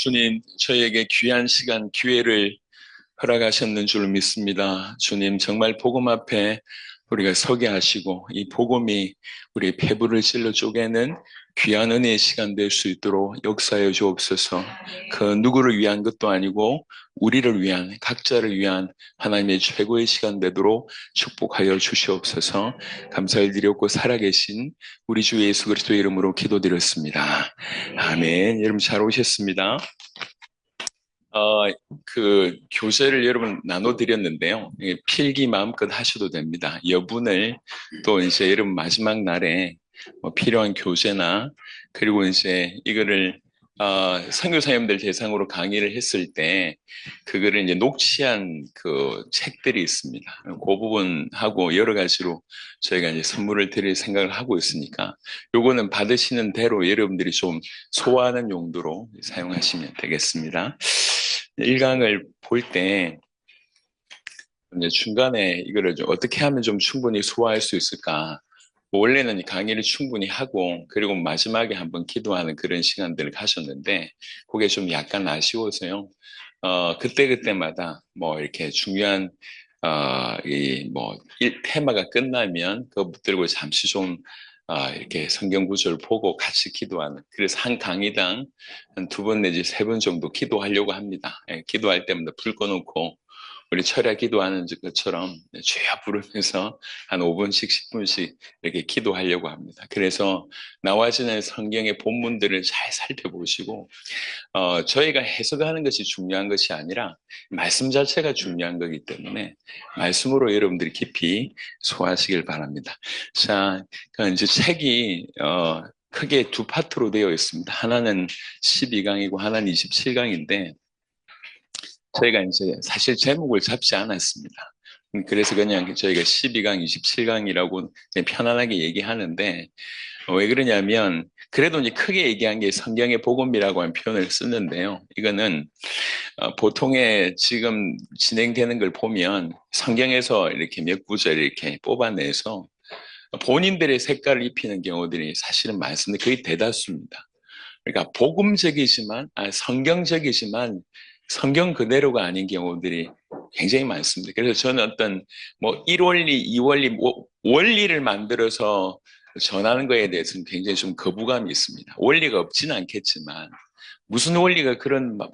주님, 저희에게 귀한 시간, 기회를 허락하셨는 줄 믿습니다. 주님, 정말 복음 앞에 우리가 서게 하시고, 이 복음이 우리의 폐부를 찔러 쪼개는 귀한 은혜의 시간 될 수 있도록 역사해 주옵소서. 그 누구를 위한 것도 아니고, 우리를 위한, 각자를 위한 하나님의 최고의 시간 되도록 축복하여 주시옵소서. 감사를 드렸고, 살아계신 우리 주 예수 그리스도의 이름으로 기도드렸습니다. 아멘. 여러분 잘 오셨습니다. 그 교재를 여러분 나눠드렸는데요. 필기 마음껏 하셔도 됩니다. 여분을 또 이제 여러분 마지막 날에 뭐 필요한 교재나 그리고 이제 이거를 선교사님들 대상으로 강의를 했을 때 그거를 이제 녹취한 그 책들이 있습니다. 그 부분하고 여러 가지로 저희가 이제 선물을 드릴 생각을 하고 있으니까 요거는 받으시는 대로 여러분들이 좀 소화하는 용도로 사용하시면 되겠습니다. 1강을 볼 때 이제 중간에 이거를 좀 어떻게 하면 좀 충분히 소화할 수 있을까? 뭐 원래는 강의를 충분히 하고 그리고 마지막에 한번 기도하는 그런 시간들을 가셨는데 그게 좀 약간 아쉬워서요. 그때그때마다 뭐 이렇게 중요한 테마가 끝나면 그거 붙들고 잠시 좀 이렇게 성경 구절을 보고 같이 기도하는. 그래서 한 강의당 한 2번 내지 3번 정도 기도하려고 합니다. 기도할 때마다 불 꺼놓고 우리 철야 기도하는 것처럼 주여 부르면서 한 5분씩 10분씩 이렇게 기도하려고 합니다. 그래서 나와지는 성경의 본문들을 잘 살펴보시고 저희가 해석하는 것이 중요한 것이 아니라 말씀 자체가 중요한 거기 때문에 말씀으로 여러분들이 깊이 소화하시길 바랍니다. 자, 이제 책이 크게 2파트로 되어 있습니다. 하나는 12강이고 하나는 27강인데 저희가 이제 사실 제목을 잡지 않았습니다. 그래서 그냥 저희가 12강, 27강이라고 편안하게 얘기하는데 왜 그러냐면 그래도 이제 크게 얘기한 게 성경의 복음이라고 하는 표현을 쓰는데요. 이거는 보통의 지금 진행되는 걸 보면 성경에서 이렇게 몇 구절 이렇게 뽑아내서 본인들의 색깔을 입히는 경우들이 사실은 많습니다. 거의 대다수입니다. 그러니까 복음적이지만, 성경적이지만 성경 그대로가 아닌 경우들이 굉장히 많습니다. 그래서 저는 어떤 뭐 1원리, 2원리, 원리를 만들어서 전하는 거에 대해서는 굉장히 좀 거부감이 있습니다. 원리가 없지는 않겠지만 무슨 원리가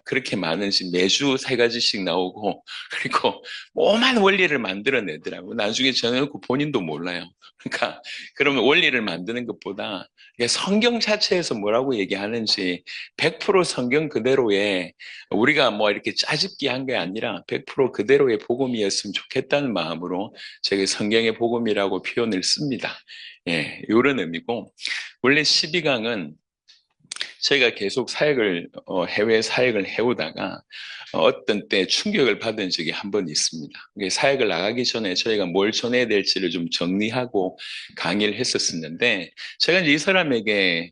그렇게 많은지 매주 3가지씩 나오고 그리고 오만 원리를 만들어내더라고요. 나중에 전해놓고 본인도 몰라요. 그러니까 그러면 원리를 만드는 것보다 성경 자체에서 뭐라고 얘기하는지 100% 성경 그대로의 우리가 뭐 이렇게 짜집기 한 게 아니라 100% 그대로의 복음이었으면 좋겠다는 마음으로 제가 성경의 복음이라고 표현을 씁니다. 예, 이런 의미고 원래 12강은 저희가 계속 해외 사역을 해오다가 어떤 때 충격을 받은 적이 한 번 있습니다. 사역을 나가기 전에 저희가 뭘 전해야 될지를 좀 정리하고 강의를 했었는데 제가 이제 이 사람에게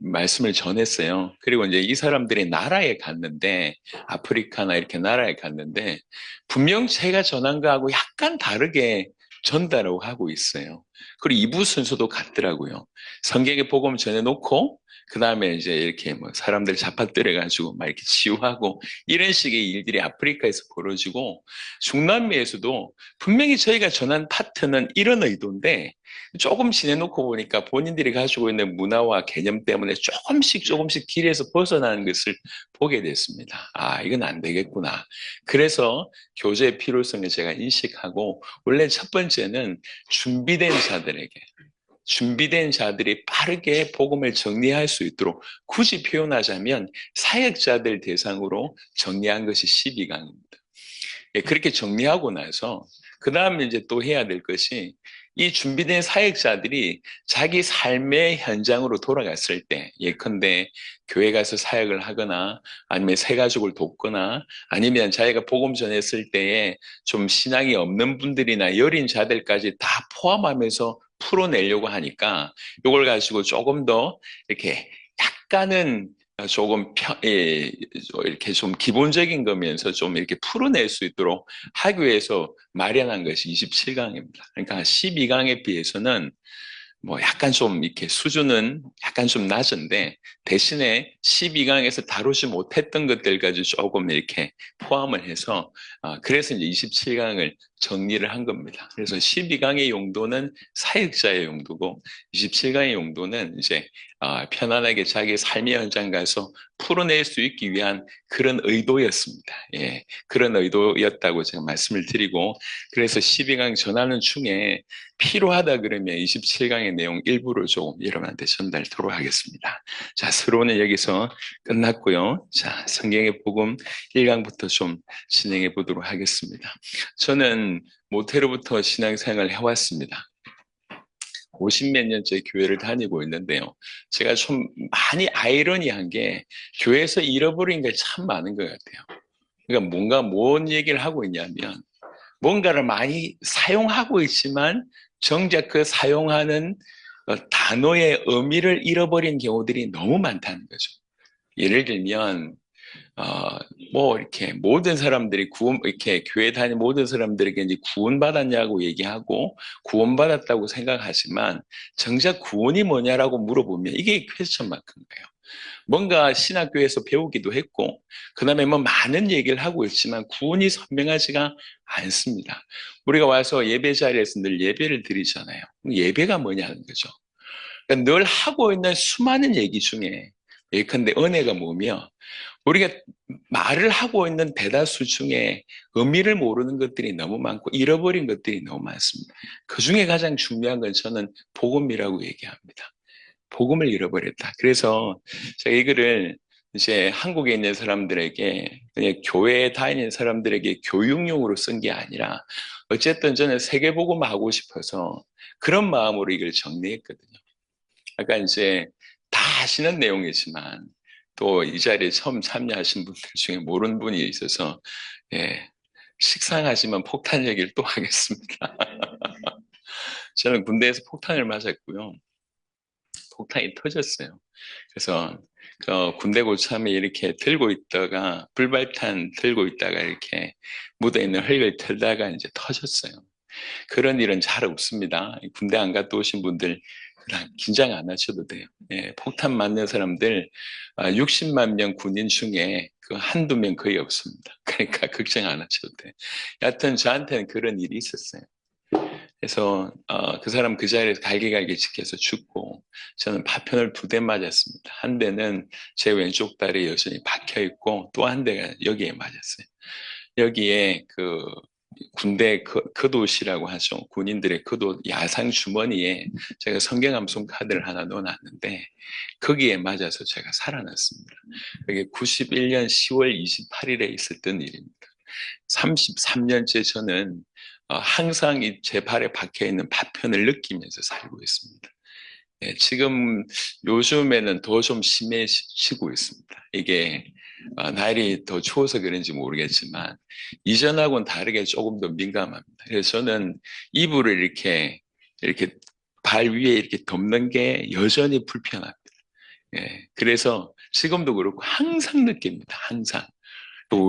말씀을 전했어요. 그리고 이제 이 사람들이 나라에 갔는데, 아프리카나 이렇게 나라에 갔는데, 분명 제가 전한 거하고 약간 다르게 전달하고 하고 있어요. 그리고 2부 순서도 같더라고요. 성경의 복음 전해놓고, 그 다음에 이제 이렇게 뭐 사람들 잡아뜨려가지고 막 이렇게 치유하고 이런 식의 일들이 아프리카에서 벌어지고 중남미에서도 분명히 저희가 전한 파트는 이런 의도인데 조금 지내놓고 보니까 본인들이 가지고 있는 문화와 개념 때문에 조금씩 길에서 벗어나는 것을 보게 됐습니다. 이건 안 되겠구나. 그래서 교제의 필요성을 제가 인식하고 원래 첫 번째는 준비된 자들이 빠르게 복음을 정리할 수 있도록 굳이 표현하자면 사역자들 대상으로 정리한 것이 12강입니다. 그렇게 정리하고 나서 그 다음에 이제 또 해야 될 것이 이 준비된 사역자들이 자기 삶의 현장으로 돌아갔을 때 예컨대 교회 가서 사역을 하거나 아니면 새가족을 돕거나 아니면 자기가 복음 전했을 때에 좀 신앙이 없는 분들이나 여린 자들까지 다 포함하면서 풀어내려고 하니까 이걸 가지고 조금 더 이렇게 약간은 이렇게 좀 기본적인 거면서 좀 이렇게 풀어낼 수 있도록 하기 위해서 마련한 것이 27강입니다. 그러니까 12강에 비해서는 뭐 약간 좀 이렇게 수준은 약간 좀 낮은데 대신에 12강에서 다루지 못했던 것들 가지고 조금 이렇게 포함을 해서 그래서 이제 27강을 정리를 한 겁니다. 그래서 12강의 용도는 사역자의 용도고 27강의 용도는 이제 편안하게 자기 삶의 현장 가서 풀어낼 수 있기 위한 그런 의도였습니다. 예, 그런 의도였다고 제가 말씀을 드리고 그래서 12강 전하는 중에 필요하다 그러면 27강의 내용 일부를 조금 여러분한테 전달토록 하겠습니다. 자, 서론은 여기서 끝났고요. 자, 성경의 복음 1강부터 좀 진행해 보도록 하겠습니다. 저는 모태로부터 신앙생활을 해왔습니다. 50몇 년째 교회를 다니고 있는데요. 제가 좀 많이 아이러니한 게 교회에서 잃어버린 게 참 많은 것 같아요. 그러니까 뭔가 뭔 얘기를 하고 있냐면 뭔가를 많이 사용하고 있지만 정작 그 사용하는 단어의 의미를 잃어버린 경우들이 너무 많다는 거죠. 예를 들면 뭐 이렇게 모든 사람들이 이렇게 교회 다니는 모든 사람들에게 이제 구원받았냐고 얘기하고 구원받았다고 생각하지만 정작 구원이 뭐냐라고 물어보면 이게 퀘스천 마크인 거예요. 뭔가 신학교에서 배우기도 했고 그다음에 뭐 많은 얘기를 하고 있지만 구원이 선명하지가 않습니다. 우리가 와서 예배 자리에서 늘 예배를 드리잖아요. 예배가 뭐냐는 거죠. 그러니까 늘 하고 있는 수많은 얘기 중에 예컨대 은혜가 뭐며 우리가 말을 하고 있는 대다수 중에 의미를 모르는 것들이 너무 많고 잃어버린 것들이 너무 많습니다. 그 중에 가장 중요한 건 저는 복음이라고 얘기합니다. 복음을 잃어버렸다. 그래서 제가 이 글을 이제 한국에 있는 사람들에게 그냥 교회에 다니는 사람들에게 교육용으로 쓴 게 아니라 어쨌든 저는 세계복음 하고 싶어서 그런 마음으로 이걸 정리했거든요. 아까 이제 다 아시는 내용이지만 또 이 자리에 처음 참여하신 분들 중에 모르는 분이 있어서 예, 식상하지만 폭탄 얘기를 또 하겠습니다. 저는 군대에서 폭탄을 맞았고요. 폭탄이 터졌어요. 그래서 군대 고참에 이렇게 들고 있다가 불발탄 들고 있다가 이렇게 묻어 있는 흙을 털다가 이제 터졌어요. 그런 일은 잘 없습니다. 군대 안 갔다 오신 분들 그냥 긴장 안 하셔도 돼요. 예, 폭탄 맞는 사람들 60만 명 군인 중에 그 한두 명 거의 없습니다. 그러니까 걱정 안 하셔도 돼요. 여하튼 저한테는 그런 일이 있었어요. 그래서 그 사람 그 자리에서 갈기갈기 지켜서 죽고 저는 파편을 2대 맞았습니다. 한 대는 제 왼쪽 다리에 여전히 박혀 있고 또 한 대가 여기에 맞았어요. 여기에 그 군대 겉옷이라고 하죠. 군인들의 겉옷 야상 주머니에 제가 성경 암송 카드를 하나 넣어놨는데 거기에 맞아서 제가 살아났습니다. 그게 91년 10월 28일에 있었던 일입니다. 33년째 저는 항상 제 발에 박혀 있는 파편을 느끼면서 살고 있습니다. 네, 지금 요즘에는 더 좀 심해지고 있습니다. 이게 날이 더 추워서 그런지 모르겠지만 이전하고는 다르게 조금 더 민감합니다. 그래서 저는 이불을 이렇게 발 위에 이렇게 덮는 게 여전히 불편합니다. 예, 그래서 지금도 그렇고 항상 느낍니다. 항상.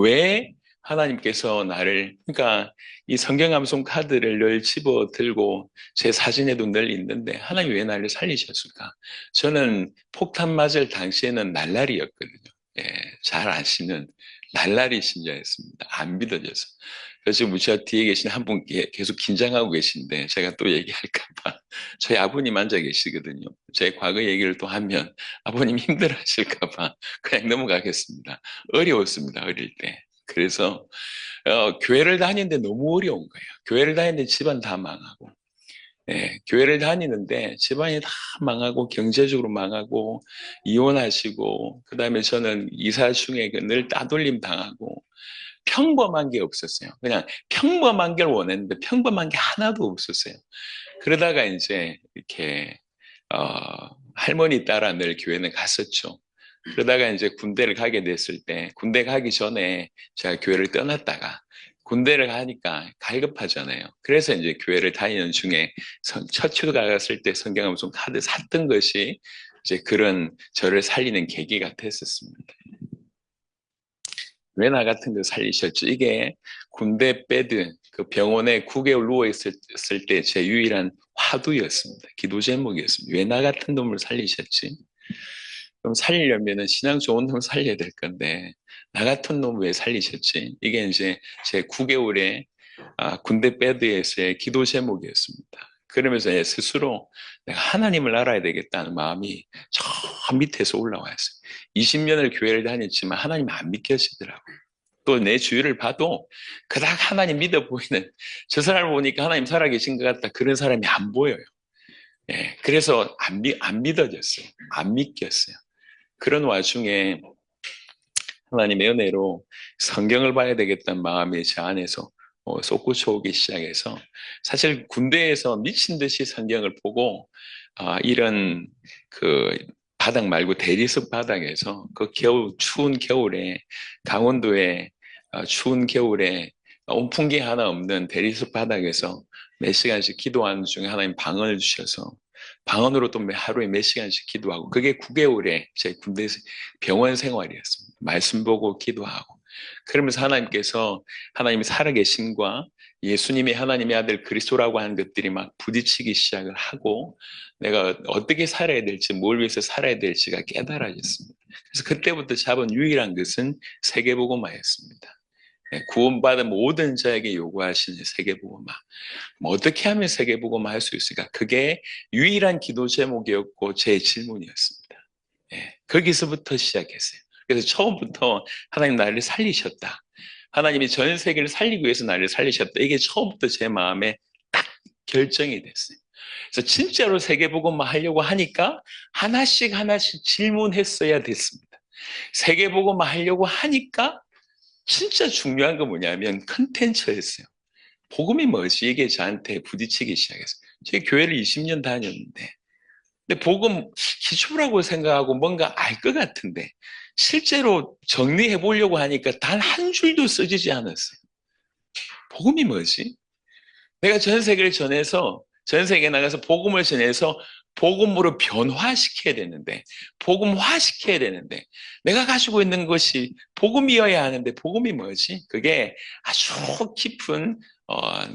왜 하나님께서 나를, 그러니까 이 성경 암송 카드를 늘 집어 들고 제 사진에도 늘 있는데 하나님 왜 나를 살리셨을까? 저는 폭탄 맞을 당시에는 날라리였거든요. 예, 잘 아시는 날라리 신자였습니다. 안 믿어져서. 그래서 지금 저 뒤에 계신 한 분 계속 긴장하고 계신데 제가 또 얘기할까봐 저희 아버님 앉아 계시거든요. 제 과거 얘기를 또 하면 아버님 힘들어 하실까봐 그냥 넘어가겠습니다. 어려웠습니다, 어릴 때. 그래서 교회를 다니는데 너무 어려운 거예요. 교회를 다니는데 집안 다 망하고, 예, 교회를 다니는데 집안이 다 망하고 경제적으로 망하고 이혼하시고, 그다음에 저는 이사 중에 늘 따돌림 당하고 평범한 게 없었어요. 그냥 평범한 걸 원했는데 평범한 게 하나도 없었어요. 그러다가 이제 이렇게 할머니 따라 늘 교회는 갔었죠. 그러다가 이제 군대를 가게 됐을 때 군대 가기 전에 제가 교회를 떠났다가 군대를 가니까 갈급하잖아요. 그래서 이제 교회를 다니는 중에 첫 휴가 갔을 때 성경 암송 카드 샀던 것이 이제 그런 저를 살리는 계기가 됐었습니다. 왜 나 같은 거 살리셨죠? 이게 군대 베드 그 병원에 9개월 누워 있을 때 제 유일한 화두였습니다. 기도 제목이었습니다. 왜 나 같은 놈을 살리셨지? 그럼 살리려면은 신앙 좋은 놈 살려야 될 건데 나 같은 놈 왜 살리셨지? 이게 이제 제 9개월의 군대 배드에서의 기도 제목이었습니다. 그러면서 스스로 내가 하나님을 알아야 되겠다는 마음이 저 밑에서 올라왔어요. 20년을 교회를 다녔지만 하나님 안 믿겨지더라고요. 또 내 주위를 봐도 그닥 하나님 믿어 보이는 저 사람을 보니까 하나님 살아계신 것 같다 그런 사람이 안 보여요. 예, 그래서 안 믿어졌어요. 안 믿겼어요. 그런 와중에 하나님의 은혜로 성경을 봐야 되겠다는 마음이 제 안에서 솟구쳐 오기 시작해서 사실 군대에서 미친 듯이 성경을 보고 이런 그 바닥 말고 대리석 바닥에서 그 추운 겨울에 강원도에 추운 겨울에 온풍기 하나 없는 대리석 바닥에서 몇 시간씩 기도하는 중에 하나님 방언을 주셔서 방언으로 또 하루에 몇 시간씩 기도하고 그게 9개월의 제 군대 병원 생활이었습니다. 말씀 보고 기도하고 그러면서 하나님께서 하나님이 살아계심과 예수님이 하나님의 아들 그리스도라고 하는 것들이 막 부딪히기 시작을 하고 내가 어떻게 살아야 될지 뭘 위해서 살아야 될지가 깨달아졌습니다. 그래서 그때부터 잡은 유일한 것은 세계복음화였습니다. 구원받은 모든 자에게 요구하시는 세계복음화. 어떻게 하면 세계복음화 할 수 있을까? 그게 유일한 기도 제목이었고 제 질문이었습니다. 거기서부터 시작했어요. 그래서 처음부터 하나님 나를 살리셨다. 하나님이 전 세계를 살리기 위해서 나를 살리셨다. 이게 처음부터 제 마음에 딱 결정이 됐어요. 그래서 진짜로 세계복음화 하려고 하니까 하나씩 질문했어야 됐습니다. 세계복음화 하려고 하니까 진짜 중요한 건 뭐냐면 컨텐츠였어요. 복음이 뭐지? 이게 저한테 부딪히기 시작했어요. 제가 교회를 20년 다녔는데 근데 복음 기초라고 생각하고 뭔가 알 것 같은데 실제로 정리해 보려고 하니까 단 한 줄도 써지지 않았어요. 복음이 뭐지? 내가 전 세계를 전해서 전 세계에 나가서 복음을 전해서 복음으로 변화시켜야 되는데 복음화시켜야 되는데 내가 가지고 있는 것이 복음이어야 하는데 복음이 뭐지? 그게 아주 깊은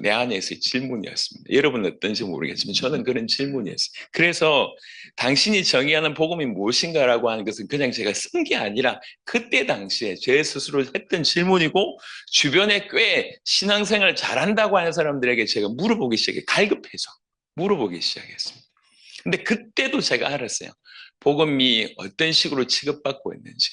내 안에서의 질문이었습니다. 여러분은 어떤지 모르겠지만 저는 그런 질문이었어요. 그래서 당신이 정의하는 복음이 무엇인가라고 하는 것은 그냥 제가 쓴 게 아니라 그때 당시에 제 스스로 했던 질문이고 주변에 꽤 신앙생활 잘한다고 하는 사람들에게 제가 물어보기 시작해 갈급해서 물어보기 시작했습니다. 근데 그때도 제가 알았어요. 복음이 어떤 식으로 취급받고 있는지.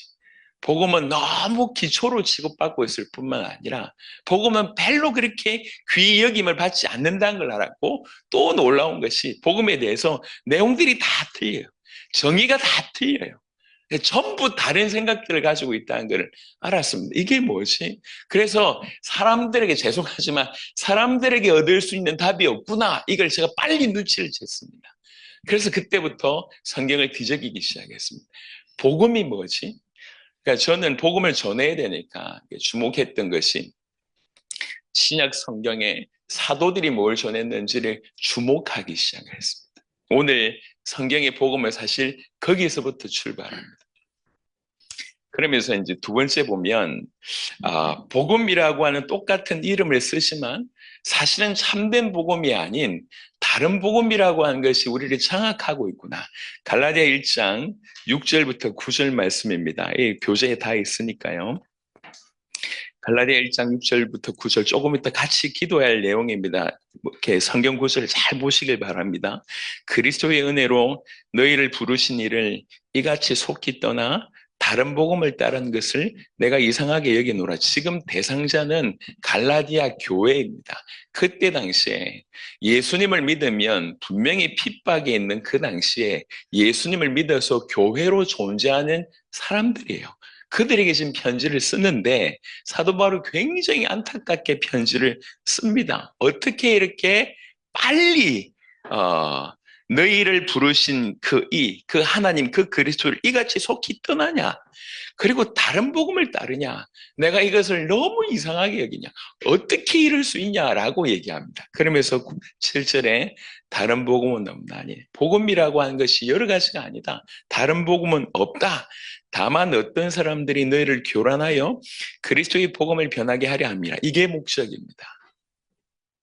복음은 너무 기초로 취급받고 있을 뿐만 아니라 복음은 별로 그렇게 귀히 여김을 받지 않는다는 걸 알았고 또 놀라운 것이 복음에 대해서 내용들이 다 틀려요. 정의가 다 틀려요. 전부 다른 생각들을 가지고 있다는 걸 알았습니다. 이게 뭐지? 그래서 사람들에게 죄송하지만 사람들에게 얻을 수 있는 답이 없구나. 이걸 제가 빨리 눈치를 챘습니다. 그래서 그때부터 성경을 뒤적이기 시작했습니다. 복음이 뭐지? 그러니까 저는 복음을 전해야 되니까 주목했던 것이 신약 성경에 사도들이 뭘 전했는지를 주목하기 시작을 했습니다. 오늘 성경의 복음은 사실 거기서부터 출발합니다. 그러면서 이제 두 번째 보면 복음이라고 하는 똑같은 이름을 쓰지만 사실은 참된 복음이 아닌 다른 복음이라고 하는 것이 우리를 장악하고 있구나. 갈라디아 1장 6절부터 9절 말씀입니다. 이 교재에 다 있으니까요. 갈라디아 1장 6절부터 9절 조금 이따 같이 기도할 내용입니다. 이렇게 성경 구절을 잘 보시길 바랍니다. 그리스도의 은혜로 너희를 부르신 이를 이같이 속히 떠나 다른 복음을 따른 것을 내가 이상하게 여기노라. 지금 대상자는 갈라디아 교회입니다. 그때 당시에 예수님을 믿으면 분명히 핍박에 있는 그 당시에 예수님을 믿어서 교회로 존재하는 사람들이에요. 그들에게 지금 편지를 쓰는데 사도 바울은 굉장히 안타깝게 편지를 씁니다. 어떻게 이렇게 빨리 너희를 부르신 그 하나님, 그 그리스도를 이같이 속히 떠나냐? 그리고 다른 복음을 따르냐? 내가 이것을 너무 이상하게 여기냐? 어떻게 이럴 수 있냐라고 얘기합니다. 그러면서 7절에 다른 복음은 없나니 복음이라고 하는 것이 여러 가지가 아니다. 다른 복음은 없다. 다만 어떤 사람들이 너희를 교란하여 그리스도의 복음을 변하게 하려 합니다. 이게 목적입니다.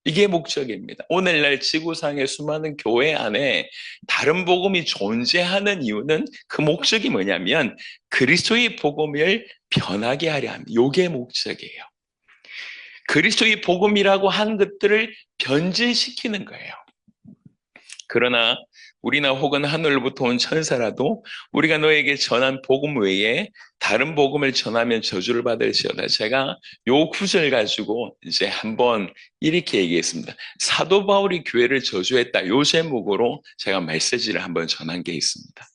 이게 목적입니다. 오늘날 지구상의 수많은 교회 안에 다른 복음이 존재하는 이유는 그 목적이 뭐냐면 그리스도의 복음을 변하게 하려 합니다. 이게 목적이에요. 그리스도의 복음이라고 한 것들을 변질시키는 거예요. 그러나 우리나 혹은 하늘로부터 온 천사라도 우리가 너에게 전한 복음 외에 다른 복음을 전하면 저주를 받을지어다. 제가 요 구절 가지고 이제 한번 이렇게 얘기했습니다. 사도 바울이 교회를 저주했다. 요 제목으로 제가 메시지를 한번 전한 게 있습니다.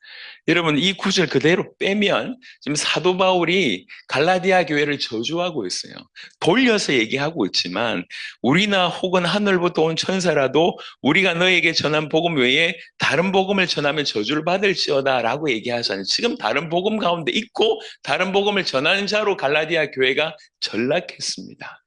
여러분 이 구절 그대로 빼면 지금 사도 바울이 갈라디아 교회를 저주하고 있어요. 돌려서 얘기하고 있지만 우리나 혹은 하늘부터 온 천사라도 우리가 너에게 전한 복음 외에 다른 복음을 전하면 저주를 받을지어다 라고 얘기하잖아요. 지금 다른 복음 가운데 있고 다른 복음을 전하는 자로 갈라디아 교회가 전락했습니다.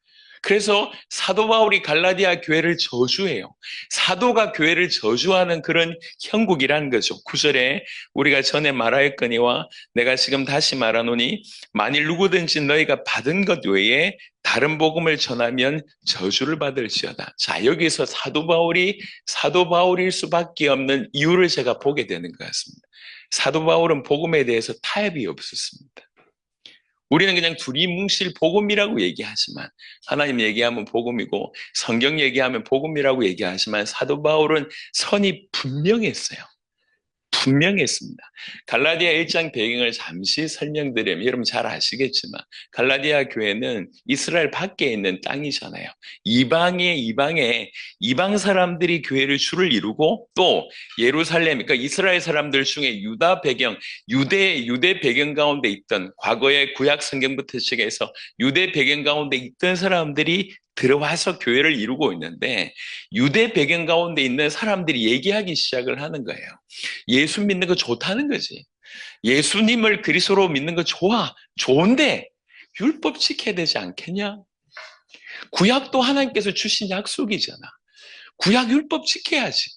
그래서 사도 바울이 갈라디아 교회를 저주해요. 사도가 교회를 저주하는 그런 형국이라는 거죠. 9절에 우리가 전에 말하였거니와 내가 지금 다시 말하노니 만일 누구든지 너희가 받은 것 외에 다른 복음을 전하면 저주를 받을지어다. 자, 여기서 사도 바울일 수밖에 없는 이유를 제가 보게 되는 것 같습니다. 사도 바울은 복음에 대해서 타협이 없었습니다. 우리는 그냥 둘이 뭉실 복음이라고 얘기하지만 하나님 얘기하면 복음이고 성경 얘기하면 복음이라고 얘기하지만 사도 바울은 선이 분명했어요. 분명했습니다. 갈라디아 1장 배경을 잠시 설명드리면 여러분 잘 아시겠지만 갈라디아 교회는 이스라엘 밖에 있는 땅이잖아요. 이방 사람들이 교회를 주를 이루고 또 예루살렘, 그러니까 이스라엘 사람들 중에 유대 배경 가운데 있던 과거의 구약 성경부터 시작해서 유대 배경 가운데 있던 사람들이 들어와서 교회를 이루고 있는데 유대 배경 가운데 있는 사람들이 얘기하기 시작을 하는 거예요. 예수 믿는 거 좋다는 거지. 예수님을 그리스도로 믿는 거 좋은데 율법 지켜야 되지 않겠냐? 구약도 하나님께서 주신 약속이잖아. 구약 율법 지켜야지.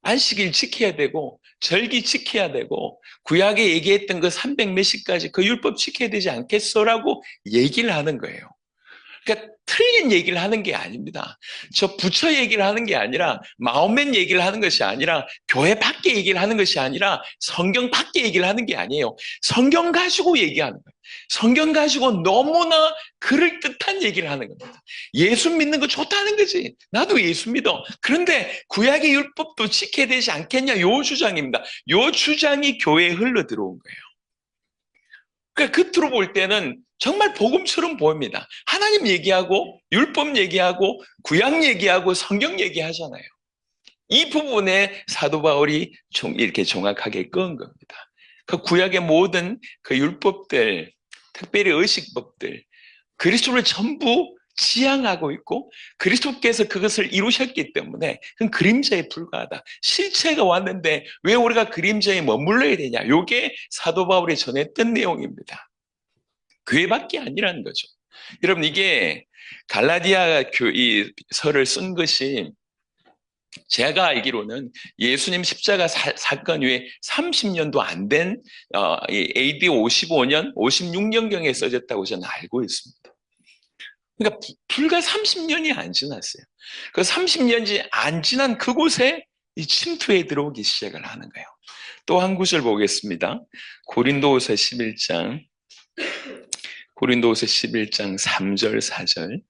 안식일 지켜야 되고 절기 지켜야 되고 구약에 얘기했던 그 300 몇십가지 그 율법 지켜야 되지 않겠어라고 얘기를 하는 거예요. 그러니까 틀린 얘기를 하는 게 아닙니다. 저 부처 얘기를 하는 게 아니라 마호멧 얘기를 하는 것이 아니라 교회 밖에 얘기를 하는 것이 아니라 성경 밖에 얘기를 하는 게 아니에요. 성경 가지고 얘기하는 거예요. 성경 가지고 너무나 그럴듯한 얘기를 하는 겁니다. 예수 믿는 거 좋다는 거지. 나도 예수 믿어. 그런데 구약의 율법도 지켜야 되지 않겠냐? 요 주장입니다. 요 주장이 교회에 흘러 들어온 거예요. 그러니까 겉으로 볼 때는 정말 복음처럼 보입니다. 하나님 얘기하고 율법 얘기하고 구약 얘기하고 성경 얘기하잖아요. 이 부분에 사도 바울이 이렇게 정확하게 끄은 겁니다. 그 구약의 모든 그 율법들, 특별히 의식법들, 그리스도를 전부 지향하고 있고 그리스도께서 그것을 이루셨기 때문에 그건 그림자에 불과하다. 실체가 왔는데 왜 우리가 그림자에 머물러야 되냐? 이게 사도 바울이 전했던 내용입니다. 교회밖에 아니라는 거죠. 여러분 이게 갈라디아 이 서를 쓴 것이 제가 알기로는 예수님 십자가 사건 후에 30년도 안 된 AD 55년, 56년경에 써졌다고 저는 알고 있습니다. 그러니까 불과 30년이 안 지났어요. 그 30년이 안 지난 그곳에 이 침투에 들어오기 시작을 하는 거예요. 또 한 구절 보겠습니다. 고린도후서 11장 3절 4절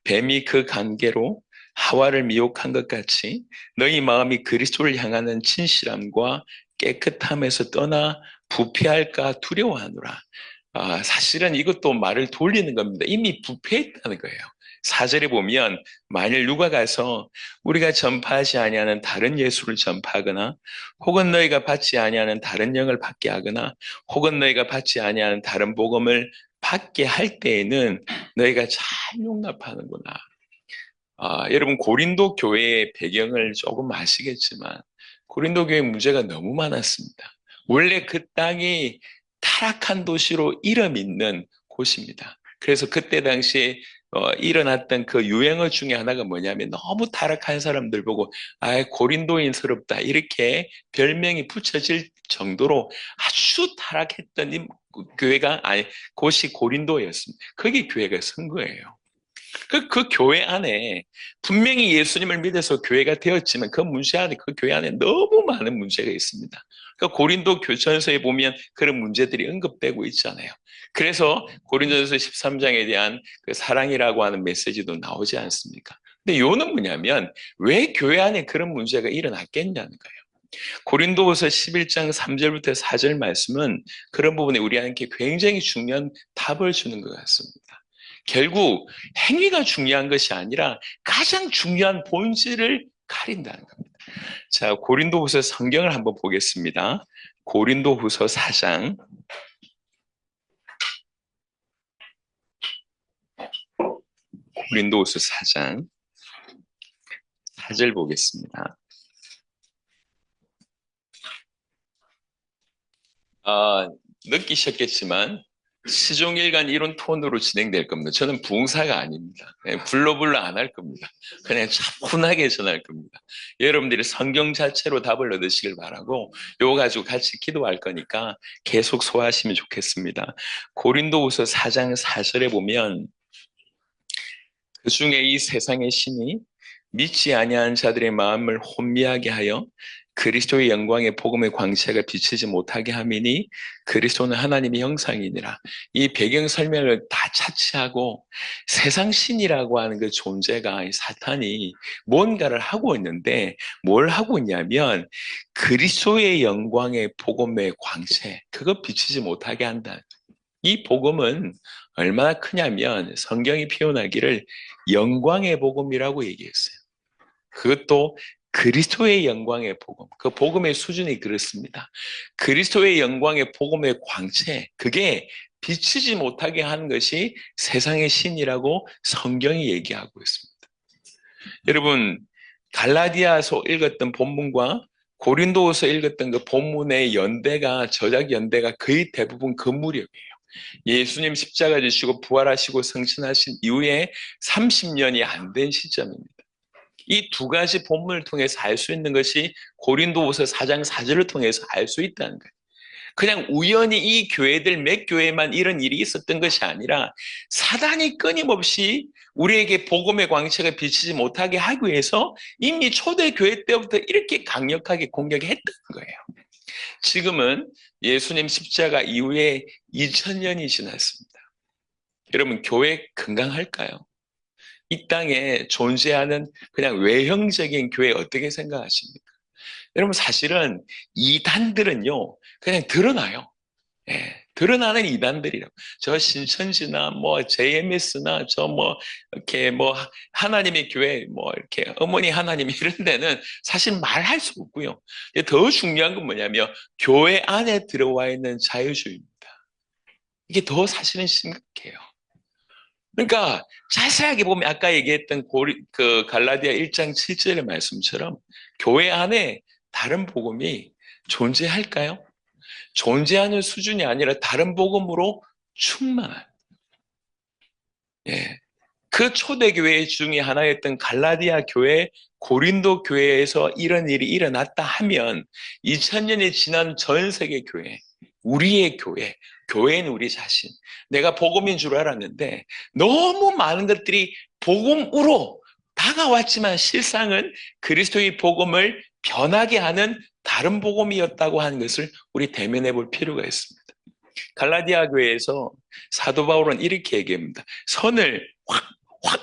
뱀이 그 관계로 하와를 미혹한 것 같이 너희 마음이 그리스도를 향하는 진실함과 깨끗함에서 떠나 부패할까 두려워하노라. 사실은 이것도 말을 돌리는 겁니다. 이미 부패했다는 거예요. 4절에 보면 만일 누가 가서 우리가 전파하지 아니하는 다른 예수를 전파하거나 혹은 너희가 받지 아니하는 다른 영을 받게 하거나 혹은 너희가 받지 아니하는 다른 복음을 받게 할 때에는 너희가 잘 용납하는구나. 여러분 고린도 교회의 배경을 조금 아시겠지만 고린도 교회 문제가 너무 많았습니다. 원래 그 땅이 타락한 도시로 이름 있는 곳입니다. 그래서 그때 당시에 일어났던 그 유행어 중에 하나가 뭐냐면 너무 타락한 사람들 보고 고린도인스럽다 이렇게 별명이 붙여질 정도로 아주 타락했던 곳이 고린도였습니다. 거기 교회가 선 거예요. 그 교회 안에 분명히 예수님을 믿어서 교회가 되었지만 그 문제 안에, 그 교회 안에 너무 많은 문제가 있습니다. 그 고린도 교전서에 보면 그런 문제들이 언급되고 있잖아요. 그래서 고린도전서 13장에 대한 그 사랑이라고 하는 메시지도 나오지 않습니까? 근데 요는 뭐냐면 왜 교회 안에 그런 문제가 일어났겠냐는 거예요. 고린도후서 11장 3절부터 4절 말씀은 그런 부분에 우리한테 굉장히 중요한 답을 주는 것 같습니다. 결국 행위가 중요한 것이 아니라 가장 중요한 본질을 가린다는 겁니다. 자, 고린도후서 성경을 한번 보겠습니다. 고린도후서 4장. 고린도후서 4장 4절 보겠습니다. 느끼셨겠지만 시종일관 이런 톤으로 진행될 겁니다. 저는 부흥사가 아닙니다. 불러불러 안 할 겁니다. 그냥 차분하게 전할 겁니다. 여러분들이 성경 자체로 답을 얻으시길 바라고 요거 가지고 같이 기도할 거니까 계속 소화하시면 좋겠습니다. 고린도후서 4장 4절에 보면 그 중에 이 세상의 신이 믿지 아니한 자들의 마음을 혼미하게 하여 그리스도의 영광의 복음의 광채가 비치지 못하게 함이니 그리스도는 하나님의 형상이니라. 이 배경 설명을 다 차치하고 세상 신이라고 하는 그 존재가 사탄이 뭔가를 하고 있는데 뭘 하고 있냐면 그리스도의 영광의 복음의 광채 그거 비치지 못하게 한다. 이 복음은 얼마나 크냐면 성경이 표현하기를 영광의 복음이라고 얘기했어요. 그것도 그리스도의 영광의 복음, 그 복음의 수준이 그렇습니다. 그리스도의 영광의 복음의 광채, 그게 비치지 못하게 하는 것이 세상의 신이라고 성경이 얘기하고 있습니다. 여러분, 갈라디아서 읽었던 본문과 고린도서 읽었던 그 본문의 연대가, 저작 연대가 거의 대부분 그 무렵이에요. 예수님 십자가 지시고 부활하시고 승천하신 이후에 30년이 안 된 시점입니다. 이 두 가지 본문을 통해서 알 수 있는 것이 고린도후서 4장 4절을 통해서 알 수 있다는 거예요. 그냥 우연히 이 교회들 몇 교회만 이런 일이 있었던 것이 아니라 사단이 끊임없이 우리에게 복음의 광채가 비치지 못하게 하기 위해서 이미 초대교회 때부터 이렇게 강력하게 공격했던 거예요. 지금은 예수님 십자가 이후에 2000년이 지났습니다. 여러분 교회 건강할까요? 이 땅에 존재하는 그냥 외형적인 교회 어떻게 생각하십니까? 여러분 사실은 이단들은요 그냥 드러나요. 예, 드러나는 이단들이라고. 저 신천지나 뭐 JMS나 저 뭐 이렇게 뭐 하나님의 교회 뭐 이렇게 어머니 하나님 이런 데는 사실 말할 수 없고요. 더 중요한 건 뭐냐면 교회 안에 들어와 있는 자유주의입니다. 이게 더 사실은 심각해요. 그러니까 자세하게 보면 아까 얘기했던 그 갈라디아 1장 7절의 말씀처럼 교회 안에 다른 복음이 존재할까요? 존재하는 수준이 아니라 다른 복음으로 충만한. 예. 그 초대교회 중에 하나였던 갈라디아 교회, 고린도 교회에서 이런 일이 일어났다 하면 2000년이 지난 전 세계 교회, 우리의 교회, 교회는 우리 자신. 내가 복음인 줄 알았는데 너무 많은 것들이 복음으로 다가왔지만 실상은 그리스도의 복음을 변하게 하는 다른 복음이었다고 하는 것을 우리 대면해 볼 필요가 있습니다. 갈라디아 교회에서 사도 바울은 이렇게 얘기합니다. 선을 확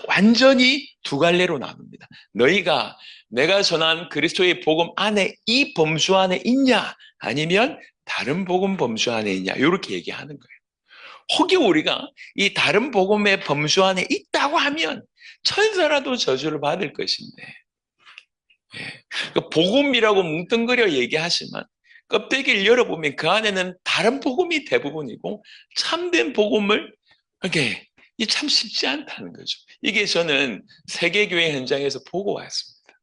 완전히 두 갈래로 나눕니다. 너희가 내가 전한 그리스도의 복음 안에 이 범주 안에 있냐 아니면 다른 복음 범주 안에 있냐 이렇게 얘기하는 거예요. 혹여 우리가 이 다른 복음의 범주 안에 있다고 하면 천사라도 저주를 받을 것인데 예. 복음이라고 뭉뚱그려 얘기하지만 껍데기를 열어보면 그 안에는 다른 복음이 대부분이고 참된 복음을 이게 참 쉽지 않다는 거죠. 이게 저는 세계교회 현장에서 보고 왔습니다.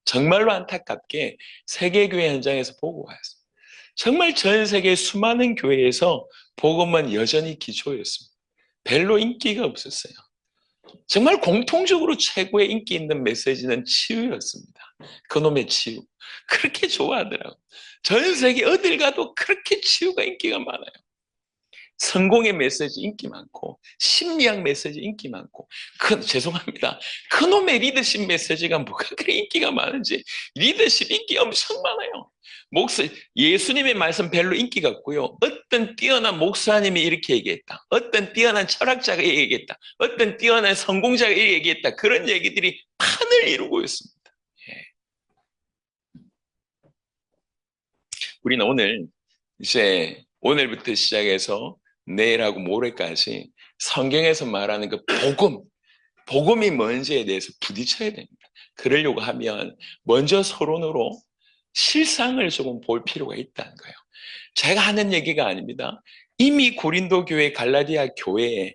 정말로 안타깝게 세계교회 현장에서 보고 왔습니다. 정말 전 세계 수많은 교회에서 복음은 여전히 기초였습니다. 별로 인기가 없었어요. 정말 공통적으로 최고의 인기 있는 메시지는 치유였습니다. 그놈의 치유. 그렇게 좋아하더라고요. 전 세계 어딜 가도 그렇게 치유가 인기가 많아요. 성공의 메시지 인기 많고, 심리학 메시지 인기 많고, 죄송합니다. 그놈의 리더십 메시지가 뭐가 그렇게 인기가 많은지. 리더십 인기 엄청 많아요. 예수님의 말씀 별로 인기가 없고요. 어떤 뛰어난 목사님이 이렇게 얘기했다. 어떤 뛰어난 철학자가 얘기했다. 어떤 뛰어난 성공자가 이렇게 얘기했다. 그런 얘기들이 판을 이루고 있습니다. 우리는 오늘부터 시작해서 내일하고 모레까지 성경에서 말하는 그 복음이 뭔지에 대해서 부딪혀야 됩니다. 그러려고 하면 먼저 서론으로 실상을 조금 볼 필요가 있다는 거예요. 제가 하는 얘기가 아닙니다. 이미 고린도 교회, 갈라디아 교회에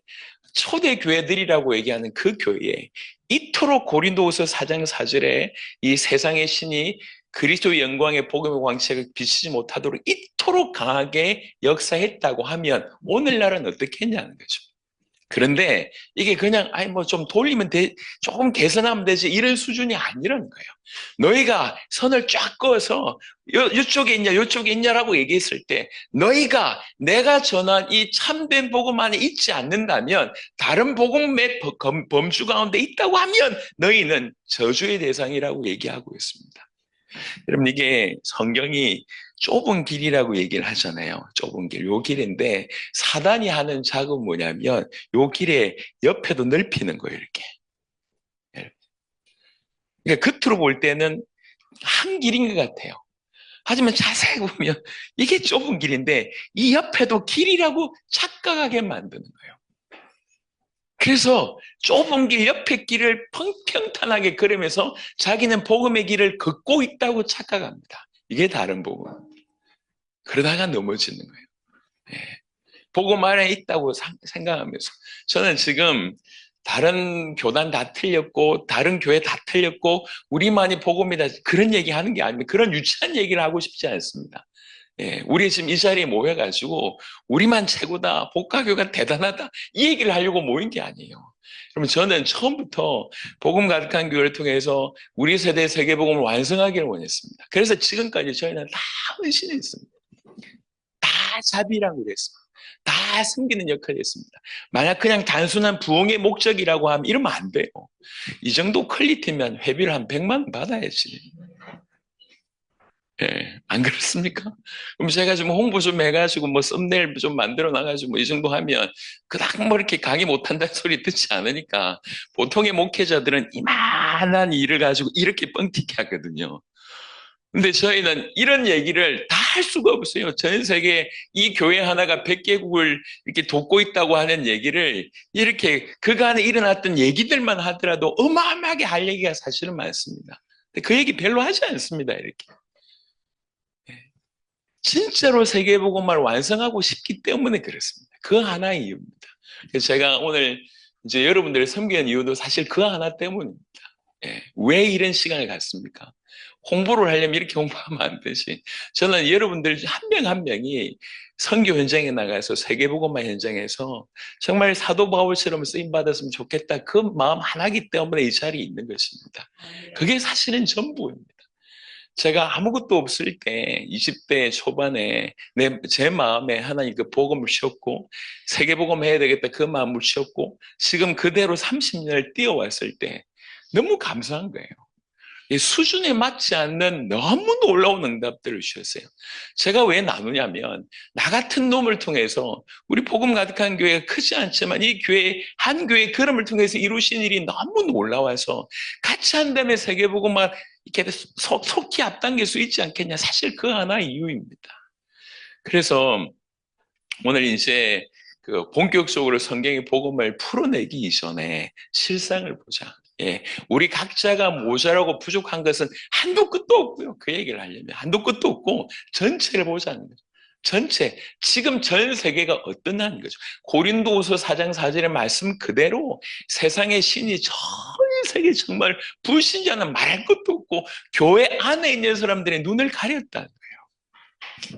초대 교회들이라고 얘기하는 그 교회에 이토록 고린도후서 4장 4절에 이 세상의 신이 그리스도의 영광의 복음의 광채를 비치지 못하도록 이토록 강하게 역사했다고 하면 오늘날은 어떻게 했냐는 거죠. 그런데 이게 그냥 좀 돌리면 조금 개선하면 되지 이런 수준이 아니라는 거예요. 너희가 선을 쫙 그어서 이쪽에 있냐 이쪽에 있냐라고 얘기했을 때 너희가 내가 전한 이 참된 복음 안에 있지 않는다면 다른 복음의 범주 가운데 있다고 하면 너희는 저주의 대상이라고 얘기하고 있습니다. 여러분 이게 성경이 좁은 길이라고 얘기를 하잖아요. 좁은 길, 요 길인데 사단이 하는 작업은 뭐냐면 요 길의 옆에도 넓히는 거예요. 이렇게. 그러니까 겉으로 볼 때는 한 길인 것 같아요. 하지만 자세히 보면 이게 좁은 길인데 이 옆에도 길이라고 착각하게 만드는 거예요. 그래서 좁은 길 옆에 길을 평평탄하게 걸으면서 자기는 복음의 길을 걷고 있다고 착각합니다. 이게 다른 복음. 그러다가 넘어지는 거예요. 복음 안에 있다고 생각하면서 저는 지금 다른 교단 다 틀렸고 다른 교회 다 틀렸고 우리만이 복음이다 그런 얘기하는 게 아닙니다. 그런 유치한 얘기를 하고 싶지 않습니다. 우리 지금 이 자리에 모여가지고 우리만 최고다, 복가교가 대단하다 이 얘기를 하려고 모인 게 아니에요. 그러면 저는 처음부터 복음 가득한 교회를 통해서 우리 세대 세계복음을 완성하기를 원했습니다. 그래서 지금까지 저희는 다 헌신했습니다. 다 자비라고 그랬습니다. 다 섬기는 역할을 했습니다. 만약 그냥 단순한 부흥의 목적이라고 하면 이러면 안 돼요. 이 정도 퀄리티면 회비를 한 100만 원 받아야지. 안 그렇습니까? 그럼 제가 좀 홍보 좀 해가지고 뭐 썸네일 좀 만들어 놔가지고 뭐 이 정도 하면 그닥 뭐 이렇게 강의 못한다는 소리 듣지 않으니까 보통의 목회자들은 이만한 일을 가지고 이렇게 뻥튀기 하거든요. 근데 저희는 이런 얘기를 다 할 수가 없어요. 전 세계 이 교회 하나가 100개국을 이렇게 돕고 있다고 하는 얘기를 이렇게 그간에 일어났던 얘기들만 하더라도 어마어마하게 할 얘기가 사실은 많습니다. 근데 그 얘기 별로 하지 않습니다. 이렇게. 진짜로 세계복음화를 완성하고 싶기 때문에 그렇습니다. 그 하나의 이유입니다. 그래서 제가 오늘 이제 여러분들을 섬기는 이유도 사실 그 하나 때문입니다. 왜 이런 시간을 갖습니까? 홍보를 하려면 이렇게 홍보하면 안 되지. 저는 여러분들 한 명 한 명이 선교 현장에 나가서 세계복음화 현장에서 정말 사도 바울처럼 쓰임받았으면 좋겠다. 그 마음 하나이기 때문에 이 자리에 있는 것입니다. 그게 사실은 전부입니다. 제가 아무것도 없을 때 20대 초반에 제 마음에 하나님 그 복음을 씌웠고 세계복음 해야 되겠다 그 마음을 씌웠고 지금 그대로 30년을 뛰어왔을 때 너무 감사한 거예요. 이 수준에 맞지 않는 너무 놀라운 응답들을 주셨어요. 제가 왜 나누냐면 나 같은 놈을 통해서 우리 복음 가득한 교회가 크지 않지만 이 교회 한 교회의 걸음을 통해서 이루신 일이 너무 놀라워서 같이 한다면 세계복음만 이렇게 속히 앞당길 수 있지 않겠냐. 사실 그 하나의 이유입니다. 그래서 오늘 이제 본격적으로 성경의 복음을 풀어내기 이전에 실상을 보자. 우리 각자가 모자라고 부족한 것은 한도 끝도 없고요. 그 얘기를 하려면 한도 끝도 없고 전체를 보자는 거죠. 전체, 지금 전 세계가 어떠냐는 거죠. 고린도후서 4장 4절의 말씀 그대로 세상의 신이 전 세계 정말 불신자는 말할 것도 없고 교회 안에 있는 사람들의 눈을 가렸다는 거예요.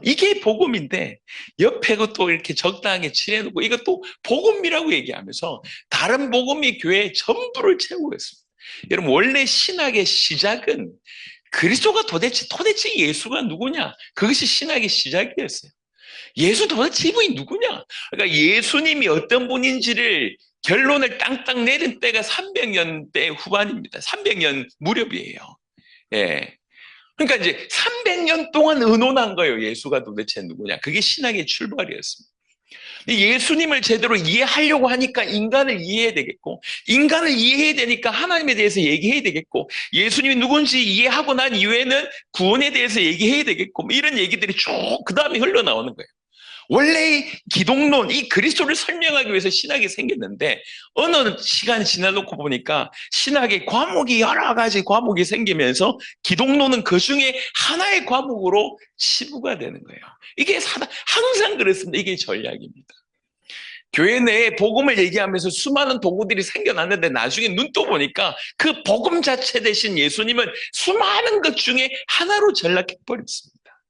이게 복음인데 옆에 것도 이렇게 적당하게 칠해놓고 이것도 복음이라고 얘기하면서 다른 복음이 교회의 전부를 채우고 있습니다. 여러분 원래 신학의 시작은 그리스도가 도대체 예수가 누구냐? 그것이 신학의 시작이었어요. 예수 도대체 이분이 누구냐? 그러니까 예수님이 어떤 분인지를 결론을 땅땅 내린 때가 300년대 후반입니다. 300년 무렵이에요. 예. 그러니까 이제 300년 동안 의논한 거예요. 예수가 도대체 누구냐. 그게 신학의 출발이었습니다. 예수님을 제대로 이해하려고 하니까 인간을 이해해야 되겠고, 인간을 이해해야 되니까 하나님에 대해서 얘기해야 되겠고, 예수님이 누군지 이해하고 난 이후에는 구원에 대해서 얘기해야 되겠고, 이런 얘기들이 쭉 그 다음에 흘러나오는 거예요. 원래 기독론, 이 그리스도를 설명하기 위해서 신학이 생겼는데 어느 시간이 지나놓고 보니까 신학의 과목이 여러 가지 과목이 생기면서 기독론은 그 중에 하나의 과목으로 치부가 되는 거예요. 이게 항상 그렇습니다. 이게 전략입니다. 교회 내에 복음을 얘기하면서 수많은 도구들이 생겨났는데 나중에 눈 떠보니까 그 복음 자체 대신 예수님은 수많은 것 중에 하나로 전락해버렸습니다.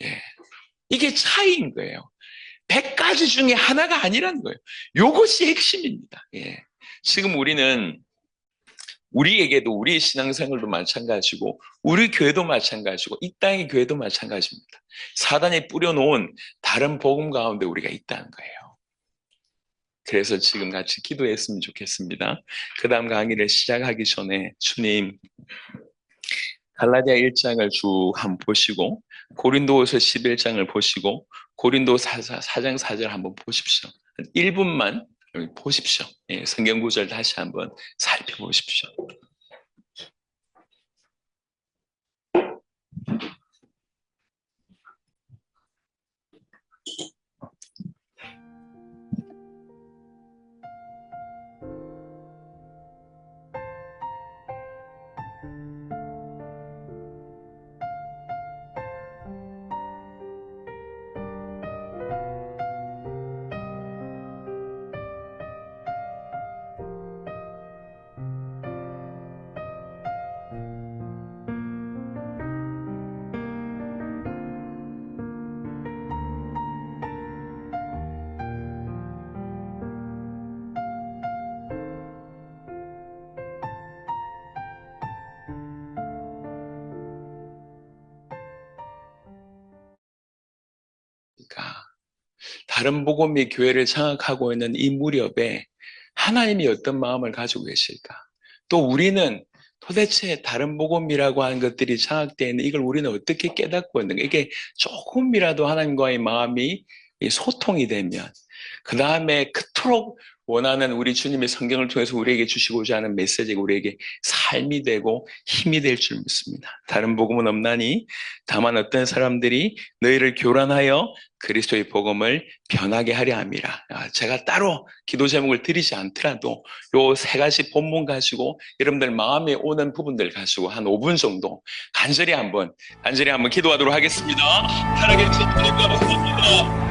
예. 이게 차이인 거예요. 100가지 중에 하나가 아니라는 거예요. 이것이 핵심입니다. 예. 지금 우리에게도 우리의 신앙생활도 마찬가지고 우리 교회도 마찬가지고 이 땅의 교회도 마찬가지입니다. 사단이 뿌려놓은 다른 복음 가운데 우리가 있다는 거예요. 그래서 지금 같이 기도했으면 좋겠습니다. 그 다음 강의를 시작하기 전에 주님, 갈라디아 1장을 쭉 한번 보시고 고린도후서 11장을 보시고 고린도서 4장 4절 한번 보십시오. 1분만 보십시오. 예, 성경 구절 다시 한번 살펴보십시오. 다른 복음이 교회를 장악하고 있는 이 무렵에 하나님이 어떤 마음을 가지고 계실까? 또 우리는 도대체 다른 복음이라고 하는 것들이 장악되어 있는 이걸 우리는 어떻게 깨닫고 있는가? 이게 조금이라도 하나님과의 마음이 소통이 되면 그 다음에 그토록 원하는 우리 주님의 성경을 통해서 우리에게 주시고자 하는 메시지가 우리에게 삶이 되고 힘이 될 줄 믿습니다. 다른 복음은 없나니 다만 어떤 사람들이 너희를 교란하여 그리스도의 복음을 변하게 하려 함이라. 제가 따로 기도 제목을 드리지 않더라도 요 세 가지 본문 가지고 여러분들 마음에 오는 부분들 가지고 한 5분 정도 간절히 한번 기도하도록 하겠습니다. 살아계신 주님 감사합니다.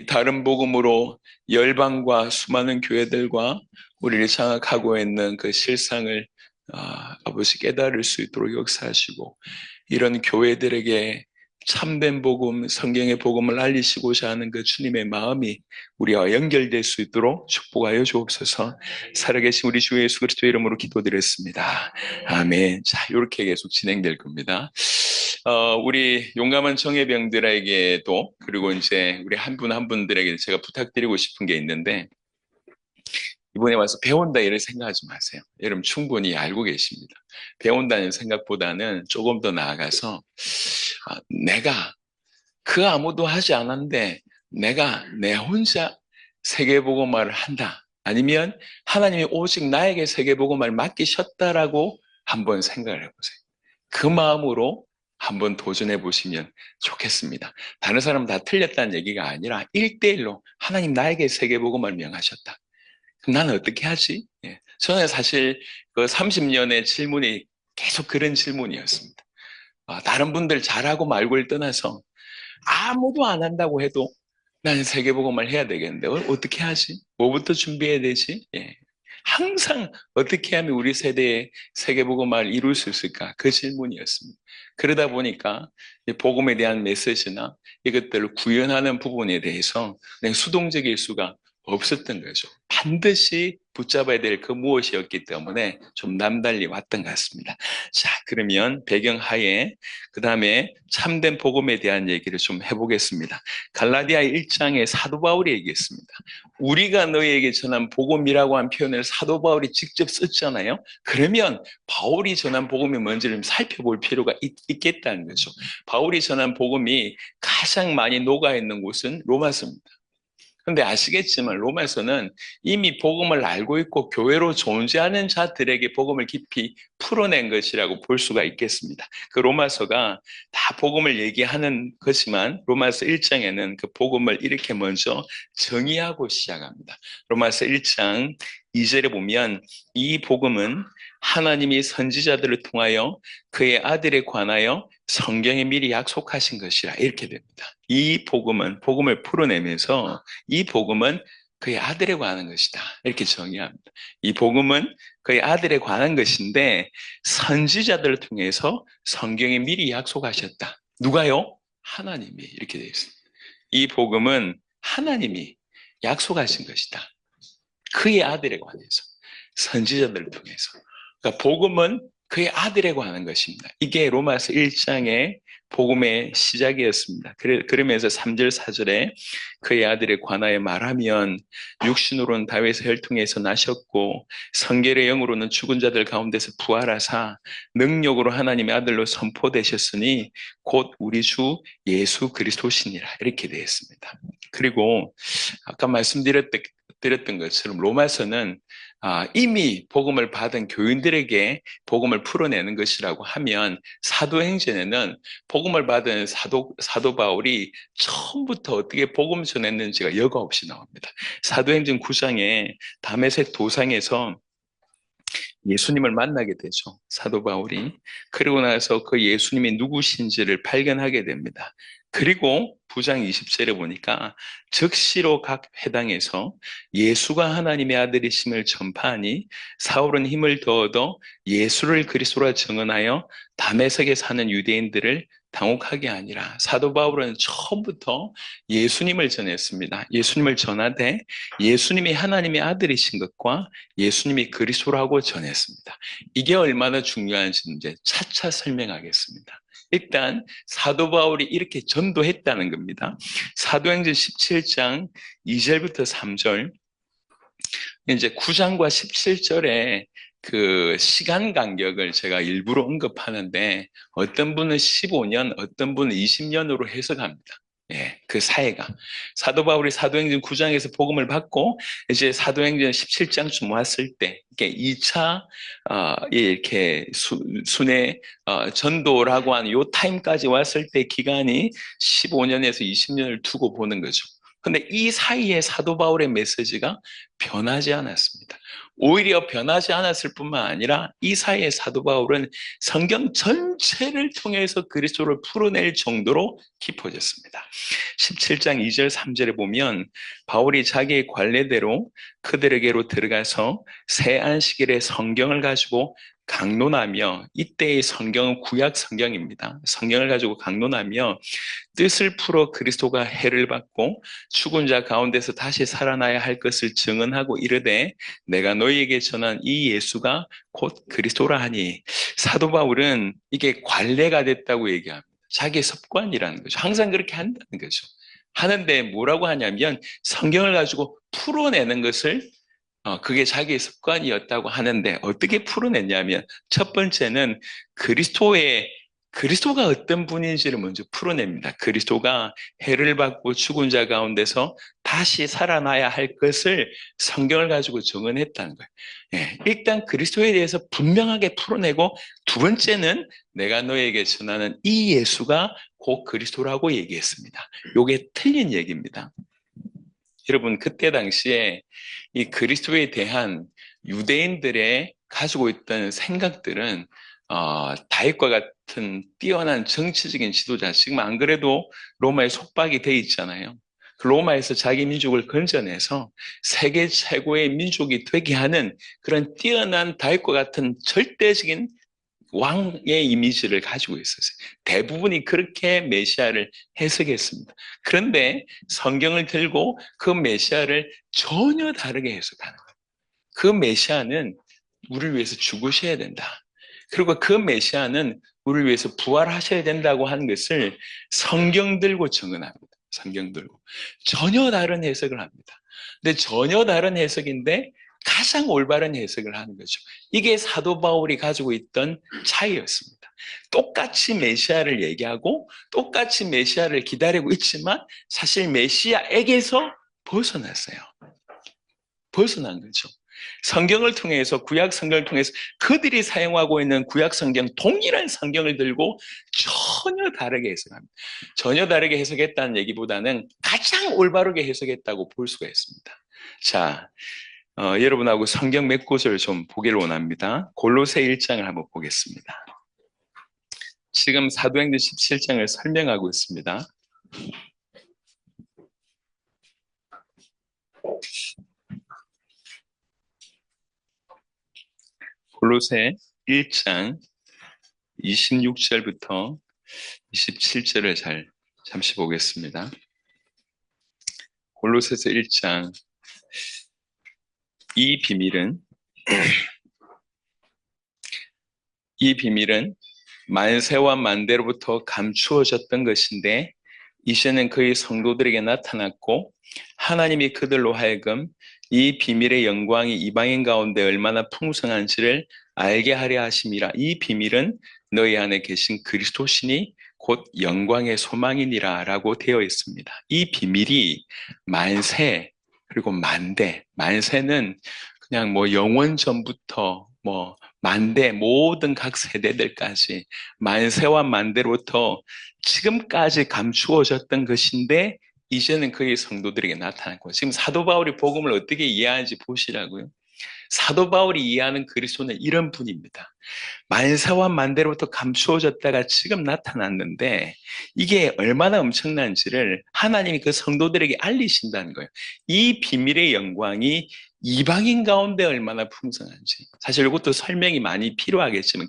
다른 복음으로 열방과 수많은 교회들과 우리를 장악하고 있는 그 실상을 아버지 깨달을 수 있도록 역사하시고, 이런 교회들에게 참된 복음, 성경의 복음을 알리시고자 하는 그 주님의 마음이 우리와 연결될 수 있도록 축복하여 주옵소서. 살아계신 우리 주 예수 그리스도의 이름으로 기도드렸습니다. 아멘. 자, 이렇게 계속 진행될 겁니다. 우리 용감한 청해병들에게도, 그리고 이제 우리 한 분 한 분들에게 제가 부탁드리고 싶은 게 있는데, 이번에 와서 배운다 이런 생각하지 마세요. 여러분 충분히 알고 계십니다. 배운다는 생각보다는 조금 더 나아가서 내가 그 아무도 하지 않았는데 내가 내 혼자 세계복음화를 한다. 아니면 하나님이 오직 나에게 세계복음화를 맡기셨다라고 한번 생각을 해보세요. 그 마음으로 한번 도전해 보시면 좋겠습니다. 다른 사람 다 틀렸다는 얘기가 아니라 1대1로 하나님 나에게 세계복음화를 명하셨다. 그럼 나는 어떻게 하지? 저는 사실 그 30년의 질문이 계속 그런 질문이었습니다. 다른 분들 잘하고 말고를 떠나서 아무도 안 한다고 해도 나는 세계복음을 해야 되겠는데 어떻게 하지? 뭐부터 준비해야 되지? 항상 어떻게 하면 우리 세대의 세계복음을 이룰 수 있을까? 그 질문이었습니다. 그러다 보니까 복음에 대한 메시지나 이것들을 구현하는 부분에 대해서 그냥 수동적일 수가 없었던 거죠. 반드시 붙잡아야 될 그 무엇이었기 때문에 좀 남달리 왔던 것 같습니다. 자, 그러면 배경하에 그 다음에 참된 복음에 대한 얘기를 좀 해보겠습니다. 갈라디아 1장에 사도 바울이 얘기했습니다. 우리가 너희에게 전한 복음이라고 한 표현을 사도 바울이 직접 썼잖아요. 그러면 바울이 전한 복음이 뭔지를 살펴볼 필요가 있겠다는 거죠. 바울이 전한 복음이 가장 많이 녹아있는 곳은 로마서입니다. 근데 아시겠지만 로마서는 이미 복음을 알고 있고 교회로 존재하는 자들에게 복음을 깊이 풀어낸 것이라고 볼 수가 있겠습니다. 그 로마서가 다 복음을 얘기하는 것이지만 로마서 1장에는 그 복음을 이렇게 먼저 정의하고 시작합니다. 로마서 1장 2절에 보면 이 복음은 하나님이 선지자들을 통하여 그의 아들에 관하여 성경에 미리 약속하신 것이라 이렇게 됩니다. 이 복음은 복음을 풀어내면서 이 복음은 그의 아들에 관한 것이다 이렇게 정의합니다. 이 복음은 그의 아들에 관한 것인데 선지자들을 통해서 성경에 미리 약속하셨다. 누가요? 하나님이 이렇게 되어 있습니다. 이 복음은 하나님이 약속하신 것이다. 그의 아들에 관해서 선지자들을 통해서. 그러니까 복음은 그의 아들에 관한 것입니다. 이게 로마서 1장의 복음의 시작이었습니다. 그러면서 3절 4절에 그의 아들에 관하여 말하면 육신으로는 다윗의 혈통에서 나셨고 성결의 영으로는 죽은 자들 가운데서 부활하사 능력으로 하나님의 아들로 선포되셨으니 곧 우리 주 예수 그리스도시니라 이렇게 되어 있습니다. 그리고 아까 말씀드렸던 것처럼 로마서는 이미 복음을 받은 교인들에게 복음을 풀어내는 것이라고 하면 사도행전에는 복음을 받은 사도 바울이 처음부터 어떻게 복음 전했는지가 여과 없이 나옵니다. 사도행전 9장에 다메섹 도상에서 예수님을 만나게 되죠. 사도 바울이. 그리고 나서 그 예수님이 누구신지를 발견하게 됩니다. 그리고 9장 20절에 보니까 즉시로 각 회당에서 예수가 하나님의 아들이심을 전파하니 사울은 힘을 더 얻어 예수를 그리스도라 증언하여 다메섹에 사는 유대인들을 당혹하게 아니라 사도 바울은 처음부터 예수님을 전했습니다. 예수님을 전하되 예수님이 하나님의 아들이신 것과 예수님이 그리스도라고 전했습니다. 이게 얼마나 중요한지 이제 차차 설명하겠습니다. 일단 사도 바울이 이렇게 전도했다는 겁니다. 사도행전 17장 2절부터 3절, 이제 9장과 17절에 그 시간 간격을 제가 일부러 언급하는데 어떤 분은 15년, 어떤 분은 20년으로 해석합니다. 그 사이가. 사도 바울이 사도행전 9장에서 복음을 받고 이제 사도행전 17장쯤 왔을 때 이렇게 2차 이렇게 순회 전도라고 하는 요 타임까지 왔을 때 기간이 15년에서 20년을 두고 보는 거죠. 근데 이 사이에 사도 바울의 메시지가 변하지 않았습니다. 오히려 변하지 않았을 뿐만 아니라 이 사이에 사도 바울은 성경 전체를 통해서 그리스도를 풀어낼 정도로 깊어졌습니다. 17장 2절 3절에 보면 바울이 자기의 관례대로 그들에게로 들어가서 새 안식일에 성경을 가지고 강론하며, 이때의 성경은 구약 성경입니다. 성경을 가지고 강론하며 뜻을 풀어 그리스도가 해를 받고 죽은 자 가운데서 다시 살아나야 할 것을 증언하고 이르되 내가 너희에게 전한 이 예수가 곧 그리스도라 하니, 사도 바울은 이게 관례가 됐다고 얘기합니다. 자기의 습관이라는 거죠. 항상 그렇게 한다는 거죠. 하는데 뭐라고 하냐면 성경을 가지고 풀어내는 것을, 그게 자기의 습관이었다고 하는데, 어떻게 풀어냈냐면 첫 번째는 그리스도가 어떤 분인지를 먼저 풀어냅니다. 그리스도가 해를 받고 죽은 자 가운데서 다시 살아나야 할 것을 성경을 가지고 증언했다는 거예요. 예, 일단 그리스도에 대해서 분명하게 풀어내고, 두 번째는 내가 너에게 전하는 이 예수가 곧 그리스도라고 얘기했습니다. 이게 틀린 얘기입니다. 여러분, 그때 당시에 이 그리스도에 대한 유대인들의 가지고 있던 생각들은, 다윗과 같은 뛰어난 정치적인 지도자, 지금 안 그래도 로마에 속박이 돼 있잖아요. 그 로마에서 자기 민족을 건져내서 세계 최고의 민족이 되게 하는 그런 뛰어난 다윗과 같은 절대적인 왕의 이미지를 가지고 있었어요. 대부분이 그렇게 메시아를 해석했습니다. 그런데 성경을 들고 그 메시아를 전혀 다르게 해석하는 거예요. 그 메시아는 우리를 위해서 죽으셔야 된다. 그리고 그 메시아는 우리를 위해서 부활하셔야 된다고 하는 것을 성경 들고 증언합니다. 성경 들고. 전혀 다른 해석을 합니다. 근데 전혀 다른 해석인데 가장 올바른 해석을 하는 거죠. 이게 사도 바울이 가지고 있던 차이였습니다. 똑같이 메시아를 얘기하고 똑같이 메시아를 기다리고 있지만 사실 메시아에게서 벗어났어요. 벗어난 거죠. 성경을 통해서, 구약 성경을 통해서 그들이 사용하고 있는 구약 성경, 동일한 성경을 들고 전혀 다르게 해석합니다. 전혀 다르게 해석했다는 얘기보다는 가장 올바르게 해석했다고 볼 수가 있습니다. 자, 여러분하고 성경 몇 곳을 좀 보기를 원합니다. 골로새 1장을 한번 보겠습니다. 지금 사도행전 17장을 설명하고 있습니다. 골로새 1장 26절부터 27절을 잠시 보겠습니다. 골로새서 1장. 이 비밀은 만세와 만대로부터 감추어졌던 것인데 이제는 그의 성도들에게 나타났고, 하나님이 그들로 하여금 이 비밀의 영광이 이방인 가운데 얼마나 풍성한지를 알게 하려 하심이라. 이 비밀은 너희 안에 계신 그리스도시니 곧 영광의 소망이니라 라고 되어 있습니다. 이 비밀이 만세 그리고 만대, 만세는 그냥 뭐 영원 전부터 뭐 만대, 모든 각 세대들까지 만세와 만대로부터 지금까지 감추어졌던 것인데 이제는 그의 성도들에게 나타났고, 지금 사도 바울이 복음을 어떻게 이해하는지 보시라고요. 사도 바울이 이해하는 그리스도는 이런 분입니다. 만세와 만대로부터 감추어졌다가 지금 나타났는데 이게 얼마나 엄청난지를 하나님이 그 성도들에게 알리신다는 거예요. 이 비밀의 영광이 이방인 가운데 얼마나 풍성한지. 사실 이것도 설명이 많이 필요하겠지만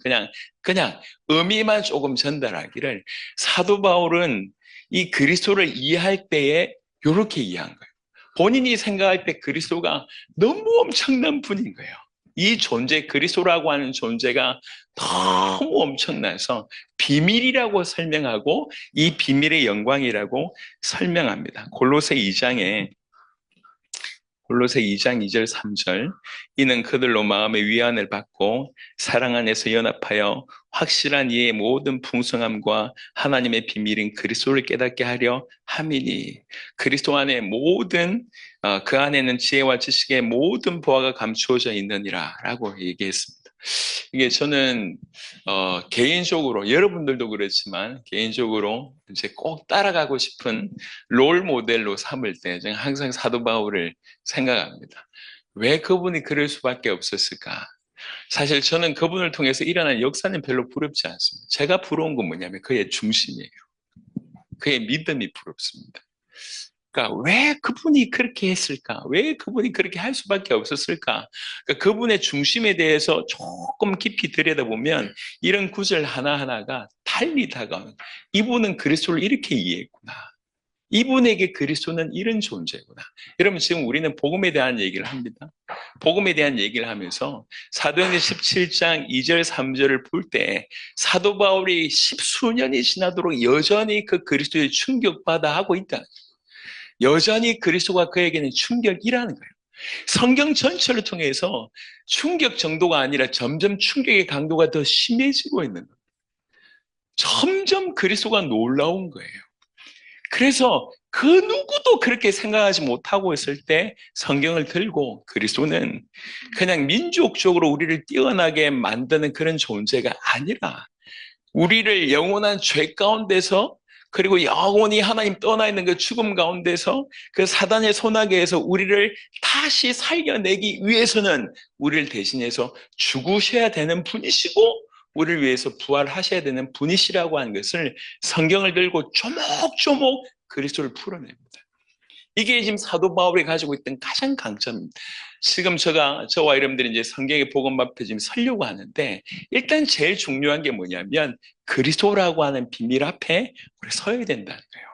그냥 의미만 조금 전달하기를, 사도 바울은 이 그리스도를 이해할 때에 이렇게 이해한 거예요. 본인이 생각할 때 그리스도가 너무 엄청난 분인 거예요. 이 존재, 그리스도라고 하는 존재가 너무 엄청나서 비밀이라고 설명하고 이 비밀의 영광이라고 설명합니다. 골로새 2장 2절 3절. 이는 그들로 마음의 위안을 받고 사랑 안에서 연합하여 확실한 이의 모든 풍성함과 하나님의 비밀인 그리스도를 깨닫게 하려 함이니. 그리스도 안에 모든, 그 안에는 지혜와 지식의 모든 보화가 감추어져 있느니라 라고 얘기했습니다. 이게 저는 개인적으로, 여러분들도 그렇지만 개인적으로 이제 꼭 따라가고 싶은 롤 모델로 삼을 때 저는 항상 사도 바울을 생각합니다. 왜 그분이 그럴 수밖에 없었을까? 사실 저는 그분을 통해서 일어난 역사는 별로 부럽지 않습니다. 제가 부러운 건 뭐냐면 그의 중심이에요. 그의 믿음이 부럽습니다. 그러니까 왜 그분이 그렇게 했을까? 왜 그분이 그렇게 할 수밖에 없었을까? 그러니까 그분의 중심에 대해서 조금 깊이 들여다보면 이런 구절 하나하나가 달리 다가오는, 이분은 그리스도를 이렇게 이해했구나. 이분에게 그리스도는 이런 존재구나. 여러분, 지금 우리는 복음에 대한 얘기를 합니다. 복음에 대한 얘기를 하면서 사도행전 17장 2절 3절을 볼 때 사도 바울이 십수년이 지나도록 여전히 그 그리스도의 충격받아 하고 있다. 여전히 그리스도가 그에게는 충격이라는 거예요. 성경 전체를 통해서 충격 정도가 아니라 점점 충격의 강도가 더 심해지고 있는 거예요. 점점 그리스도가 놀라운 거예요. 그래서 그 누구도 그렇게 생각하지 못하고 있을 때 성경을 들고, 그리스도는 그냥 민족적으로 우리를 뛰어나게 만드는 그런 존재가 아니라 우리를 영원한 죄 가운데서, 그리고 영원히 하나님 떠나 있는 그 죽음 가운데서 그 사단의 소나기에서 우리를 다시 살려내기 위해서는 우리를 대신해서 죽으셔야 되는 분이시고 우리를 위해서 부활하셔야 되는 분이시라고 하는 것을 성경을 들고 조목조목 그리스도를 풀어냅니다. 이게 지금 사도 바울이 가지고 있던 가장 강점입니다. 지금 저와 여러분들이 이제 성경의 복음 앞에 지금 서려고 하는데, 일단 제일 중요한 게 뭐냐면 그리스도라고 하는 비밀 앞에 우리 서야 된다는 거예요.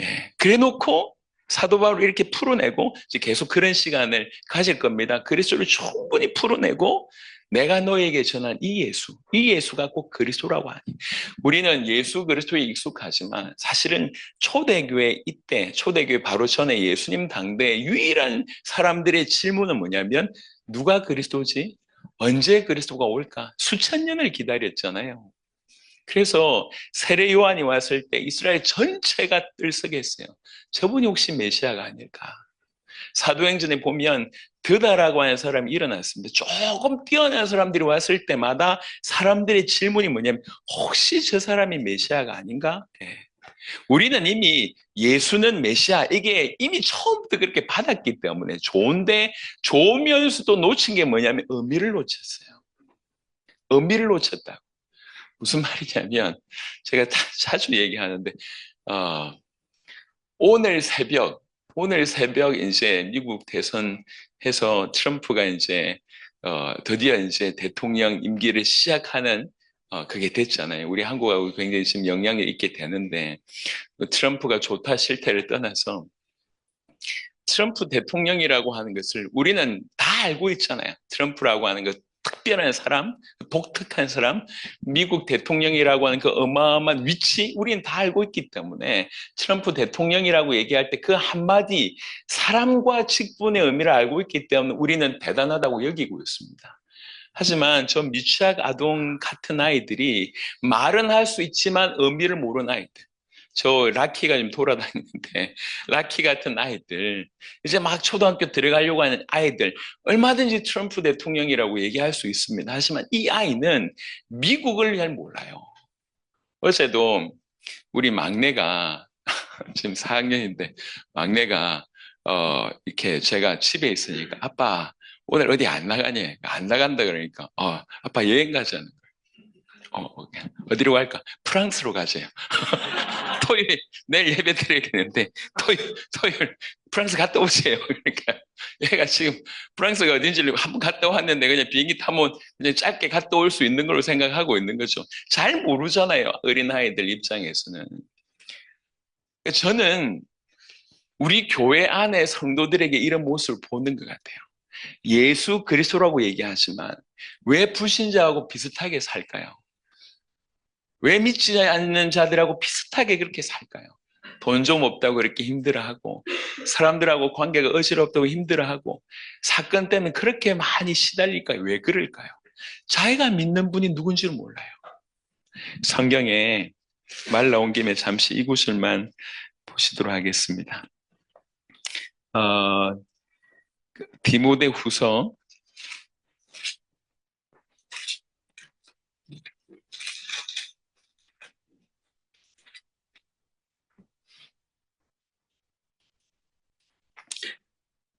예, 그래 놓고 사도 바울이 이렇게 풀어내고 이제 계속 그런 시간을 가질 겁니다. 그리스도를 충분히 풀어내고 내가 너에게 전한 이 예수가 꼭 그리스도라고 하니, 우리는 예수 그리스도에 익숙하지만 사실은 초대교회 이때, 초대교회 바로 전에 예수님 당대 유일한 사람들의 질문은 뭐냐면 누가 그리스도지? 언제 그리스도가 올까? 수천 년을 기다렸잖아요. 그래서 세례 요한이 왔을 때 이스라엘 전체가 들썩했어요. 저분이 혹시 메시아가 아닐까? 사도행전에 보면 드다라고 하는 사람이 일어났습니다. 조금 뛰어난 사람들이 왔을 때마다 사람들의 질문이 뭐냐면 혹시 저 사람이 메시아가 아닌가? 네. 우리는 이미 예수는 메시아, 이게 이미 처음부터 그렇게 받았기 때문에 좋은데, 좋으면서도 놓친 게 뭐냐면 의미를 놓쳤어요. 의미를 놓쳤다. 무슨 말이냐면 제가 자주 얘기하는데 어, 오늘 새벽 이제 미국 대선해서 트럼프가 이제 드디어 이제 대통령 임기를 시작하는 그게 됐잖아요. 우리 한국하고 굉장히 지금 영향이 있게 되는데, 트럼프가 좋다 싫다를 떠나서 트럼프 대통령이라고 하는 것을 우리는 다 알고 있잖아요. 트럼프라고 하는 것, 특별한 사람, 독특한 사람, 미국 대통령이라고 하는 그 어마어마한 위치, 우리는 다 알고 있기 때문에 트럼프 대통령이라고 얘기할 때 그 한마디 사람과 직분의 의미를 알고 있기 때문에 우리는 대단하다고 여기고 있습니다. 하지만 저 미취학 아동 같은 아이들이 말은 할 수 있지만 의미를 모르는 아이들, 저 라키가 좀 돌아다니는데 라키 같은 아이들, 이제 막 초등학교 들어가려고 하는 아이들, 얼마든지 트럼프 대통령이라고 얘기할 수 있습니다. 하지만 이 아이는 미국을 잘 몰라요. 어제도 우리 막내가 지금 4학년인데 막내가 이렇게 제가 집에 있으니까 아빠 오늘 어디 안 나가니? 안 나간다 그러니까 아빠 여행 가자는 거예요. 어디로 갈까? 프랑스로 가세요. 토요일, 내일 예배 드리겠는데, 토요일, 프랑스 갔다 오세요. 그러니까, 얘가 지금 프랑스가 어딘지를 한번 갔다 왔는데, 그냥 비행기 타면 그냥 짧게 갔다 올 수 있는 걸로 생각하고 있는 거죠. 잘 모르잖아요. 어린아이들 입장에서는. 저는 우리 교회 안에 성도들에게 이런 모습을 보는 것 같아요. 예수 그리스도라고 얘기하지만, 왜 불신자하고 비슷하게 살까요? 왜 믿지 않는 자들하고 비슷하게 그렇게 살까요? 돈 좀 없다고 그렇게 힘들어하고, 사람들하고 관계가 어지럽다고 힘들어하고, 사건 때문에 그렇게 많이 시달릴까요? 왜 그럴까요? 자기가 믿는 분이 누군지를 몰라요. 성경에 말 나온 김에 잠시 이 구절만 보시도록 하겠습니다.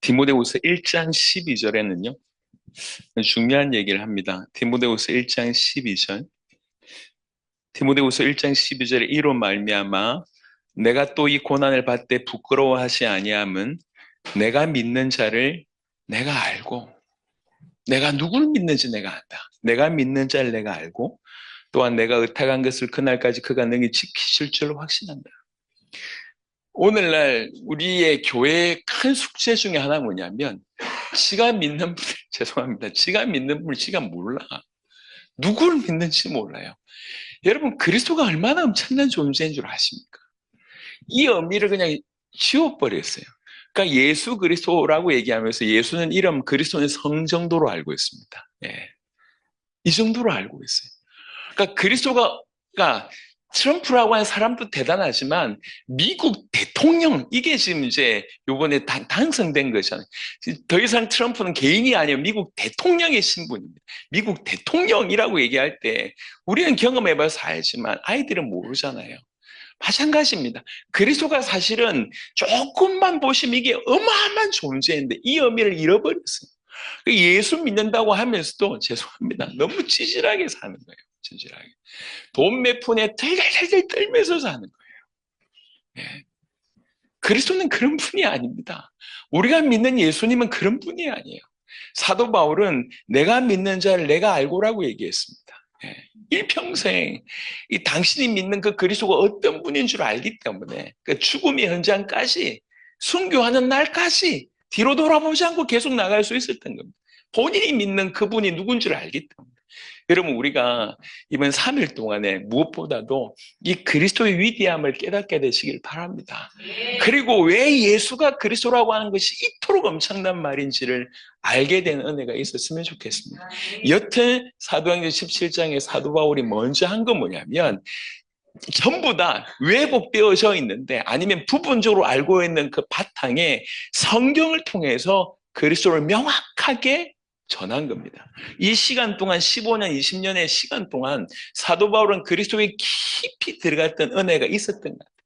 디모데후서 1장 12절에는요, 중요한 얘기를 합니다. 디모데후서 1장 12절. 디모데후서 1장 12절에 이로 말미암아 내가 또 이 고난을 받되 부끄러워하지 아니함은 내가 믿는 자를 내가 알고, 내가 누굴 믿는지 내가 안다. 내가 믿는 자를 내가 알고, 또한 내가 의탁한 것을 그날까지 그가 능히 지키실 줄 확신한다. 오늘날 우리의 교회의 큰 숙제 중에 하나 뭐냐면, 지가 믿는 분, 죄송합니다. 지가 믿는 분을 지가 몰라. 누구를 믿는지 몰라요. 여러분, 그리스도가 얼마나 엄청난 존재인 줄 아십니까? 이 의미를 그냥 지워버렸어요. 그러니까 예수 그리스도라고 얘기하면서 예수는 이름, 그리스도는 성 정도로 알고 있습니다. 예. 이 정도로 알고 있어요. 그러니까 그리스도가, 그러니까 트럼프라고 하는 사람도 대단하지만 미국 대통령, 이게 지금 이제 요번에 당선된 거잖아요. 더 이상 트럼프는 개인이 아니에요. 미국 대통령의 신분입니다. 미국 대통령이라고 얘기할 때 우리는 경험해봐서 알지만 아이들은 모르잖아요. 마찬가지입니다. 그리스도가 사실은 조금만 보시면 이게 어마어마한 존재인데 이 의미를 잃어버렸어요. 예수 믿는다고 하면서도 죄송합니다. 너무 찌질하게 사는 거예요. 찌질하게. 돈 몇 푼에 덜덜덜 떨면서 사는 거예요. 예. 그리스도는 그런 분이 아닙니다. 우리가 믿는 예수님은 그런 분이 아니에요. 사도 바울은 내가 믿는 자를 내가 알고라고 얘기했습니다. 예. 일평생 이 당신이 믿는 그 그리스도가 어떤 분인 줄 알기 때문에 그 죽음의 현장까지 순교하는 날까지 뒤로 돌아보지 않고 계속 나갈 수 있었던 겁니다. 본인이 믿는 그분이 누군지를 알기 때문에. 여러분, 우리가 이번 3일 동안에 무엇보다도 이 그리스도의 위대함을 깨닫게 되시길 바랍니다. 그리고 왜 예수가 그리스도라고 하는 것이 이토록 엄청난 말인지를 알게 된 은혜가 있었으면 좋겠습니다. 여튼 사도행전 17장에 사도 바울이 먼저 한 건 뭐냐면 전부 다 왜곡되어져 있는데 아니면 부분적으로 알고 있는 그 바탕에 성경을 통해서 그리스도를 명확하게 전한 겁니다. 이 시간 동안 15년, 20년의 시간 동안 사도 바울은 그리스도에 깊이 들어갔던 은혜가 있었던 것 같아요.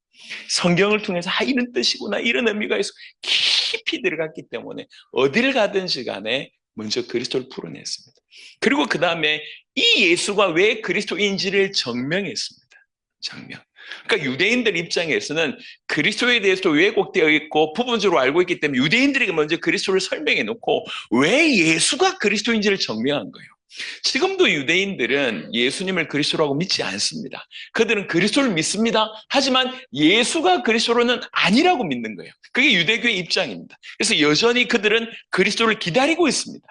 성경을 통해서 이런 뜻이구나, 이런 의미가 있어 깊이 들어갔기 때문에 어딜 가든지 간에 먼저 그리스도를 풀어냈습니다. 그리고 그 다음에 이 예수가 왜 그리스도인지를 증명했습니다. 장면. 그러니까 유대인들 입장에서는 그리스도에 대해서도 왜곡되어 있고 부분적으로 알고 있기 때문에 유대인들에게 먼저 그리스도를 설명해 놓고 왜 예수가 그리스도인지를 증명한 거예요. 지금도 유대인들은 예수님을 그리스도라고 믿지 않습니다. 그들은 그리스도를 믿습니다. 하지만 예수가 그리스도로는 아니라고 믿는 거예요. 그게 유대교의 입장입니다. 그래서 여전히 그들은 그리스도를 기다리고 있습니다.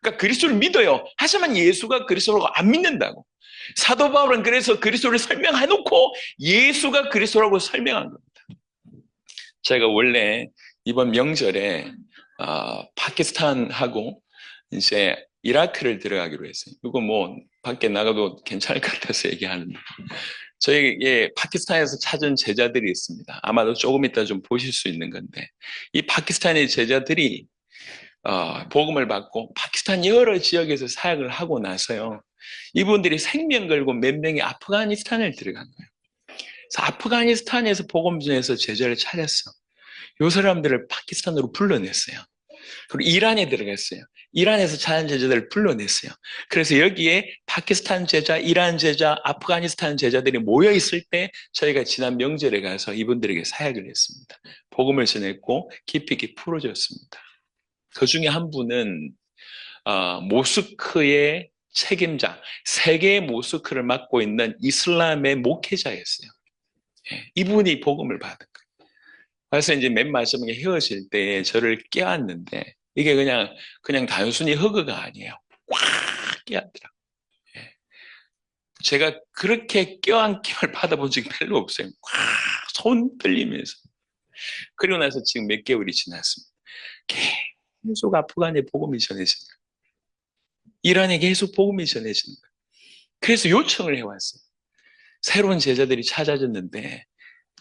그러니까 그리스도를 믿어요. 하지만 예수가 그리스도라고 안 믿는다고. 사도 바울은 그래서 그리스도를 설명해놓고 예수가 그리스도라고 설명한 겁니다. 제가 원래 이번 명절에 파키스탄하고 이제 이라크를 들어가기로 했어요. 이거 뭐 밖에 나가도 괜찮을 것 같아서 얘기하는데 저에게 파키스탄에서 찾은 제자들이 있습니다. 아마도 조금 이따 좀 보실 수 있는 건데 이 파키스탄의 제자들이 복음을 받고 파키스탄 여러 지역에서 사역을 하고 나서요. 이분들이 생명 걸고 몇 명이 아프가니스탄을 들어간 거예요. 그래서 아프가니스탄에서 복음 전해서 제자를 찾았어. 이 사람들을 파키스탄으로 불러냈어요. 그리고 이란에 들어갔어요. 이란에서 찾은 제자들을 불러냈어요. 그래서 여기에 파키스탄 제자, 이란 제자, 아프가니스탄 제자들이 모여 있을 때 저희가 지난 명절에 가서 이분들에게 사역을 했습니다. 복음을 전했고 깊이 있게 풀어줬습니다. 그 중에 한 분은 모스크의 책임자, 세계의 모스크를 맡고 있는 이슬람의 목회자였어요. 예, 이분이 복음을 받은 거예요. 그래서 이제 맨 마지막에 헤어질 때 저를 껴안는데 이게 그냥 단순히 허그가 아니에요. 꽉 껴안더라고요. 예. 제가 그렇게 껴안김을 받아본 적이 별로 없어요. 꽉 손 떨리면서. 그리고 나서 지금 몇 개월이 지났습니다. 계속 아프간에 복음이 전해진다. 이란에 계속 복음이 전해진다. 그래서 요청을 해왔어요. 새로운 제자들이 찾아졌는데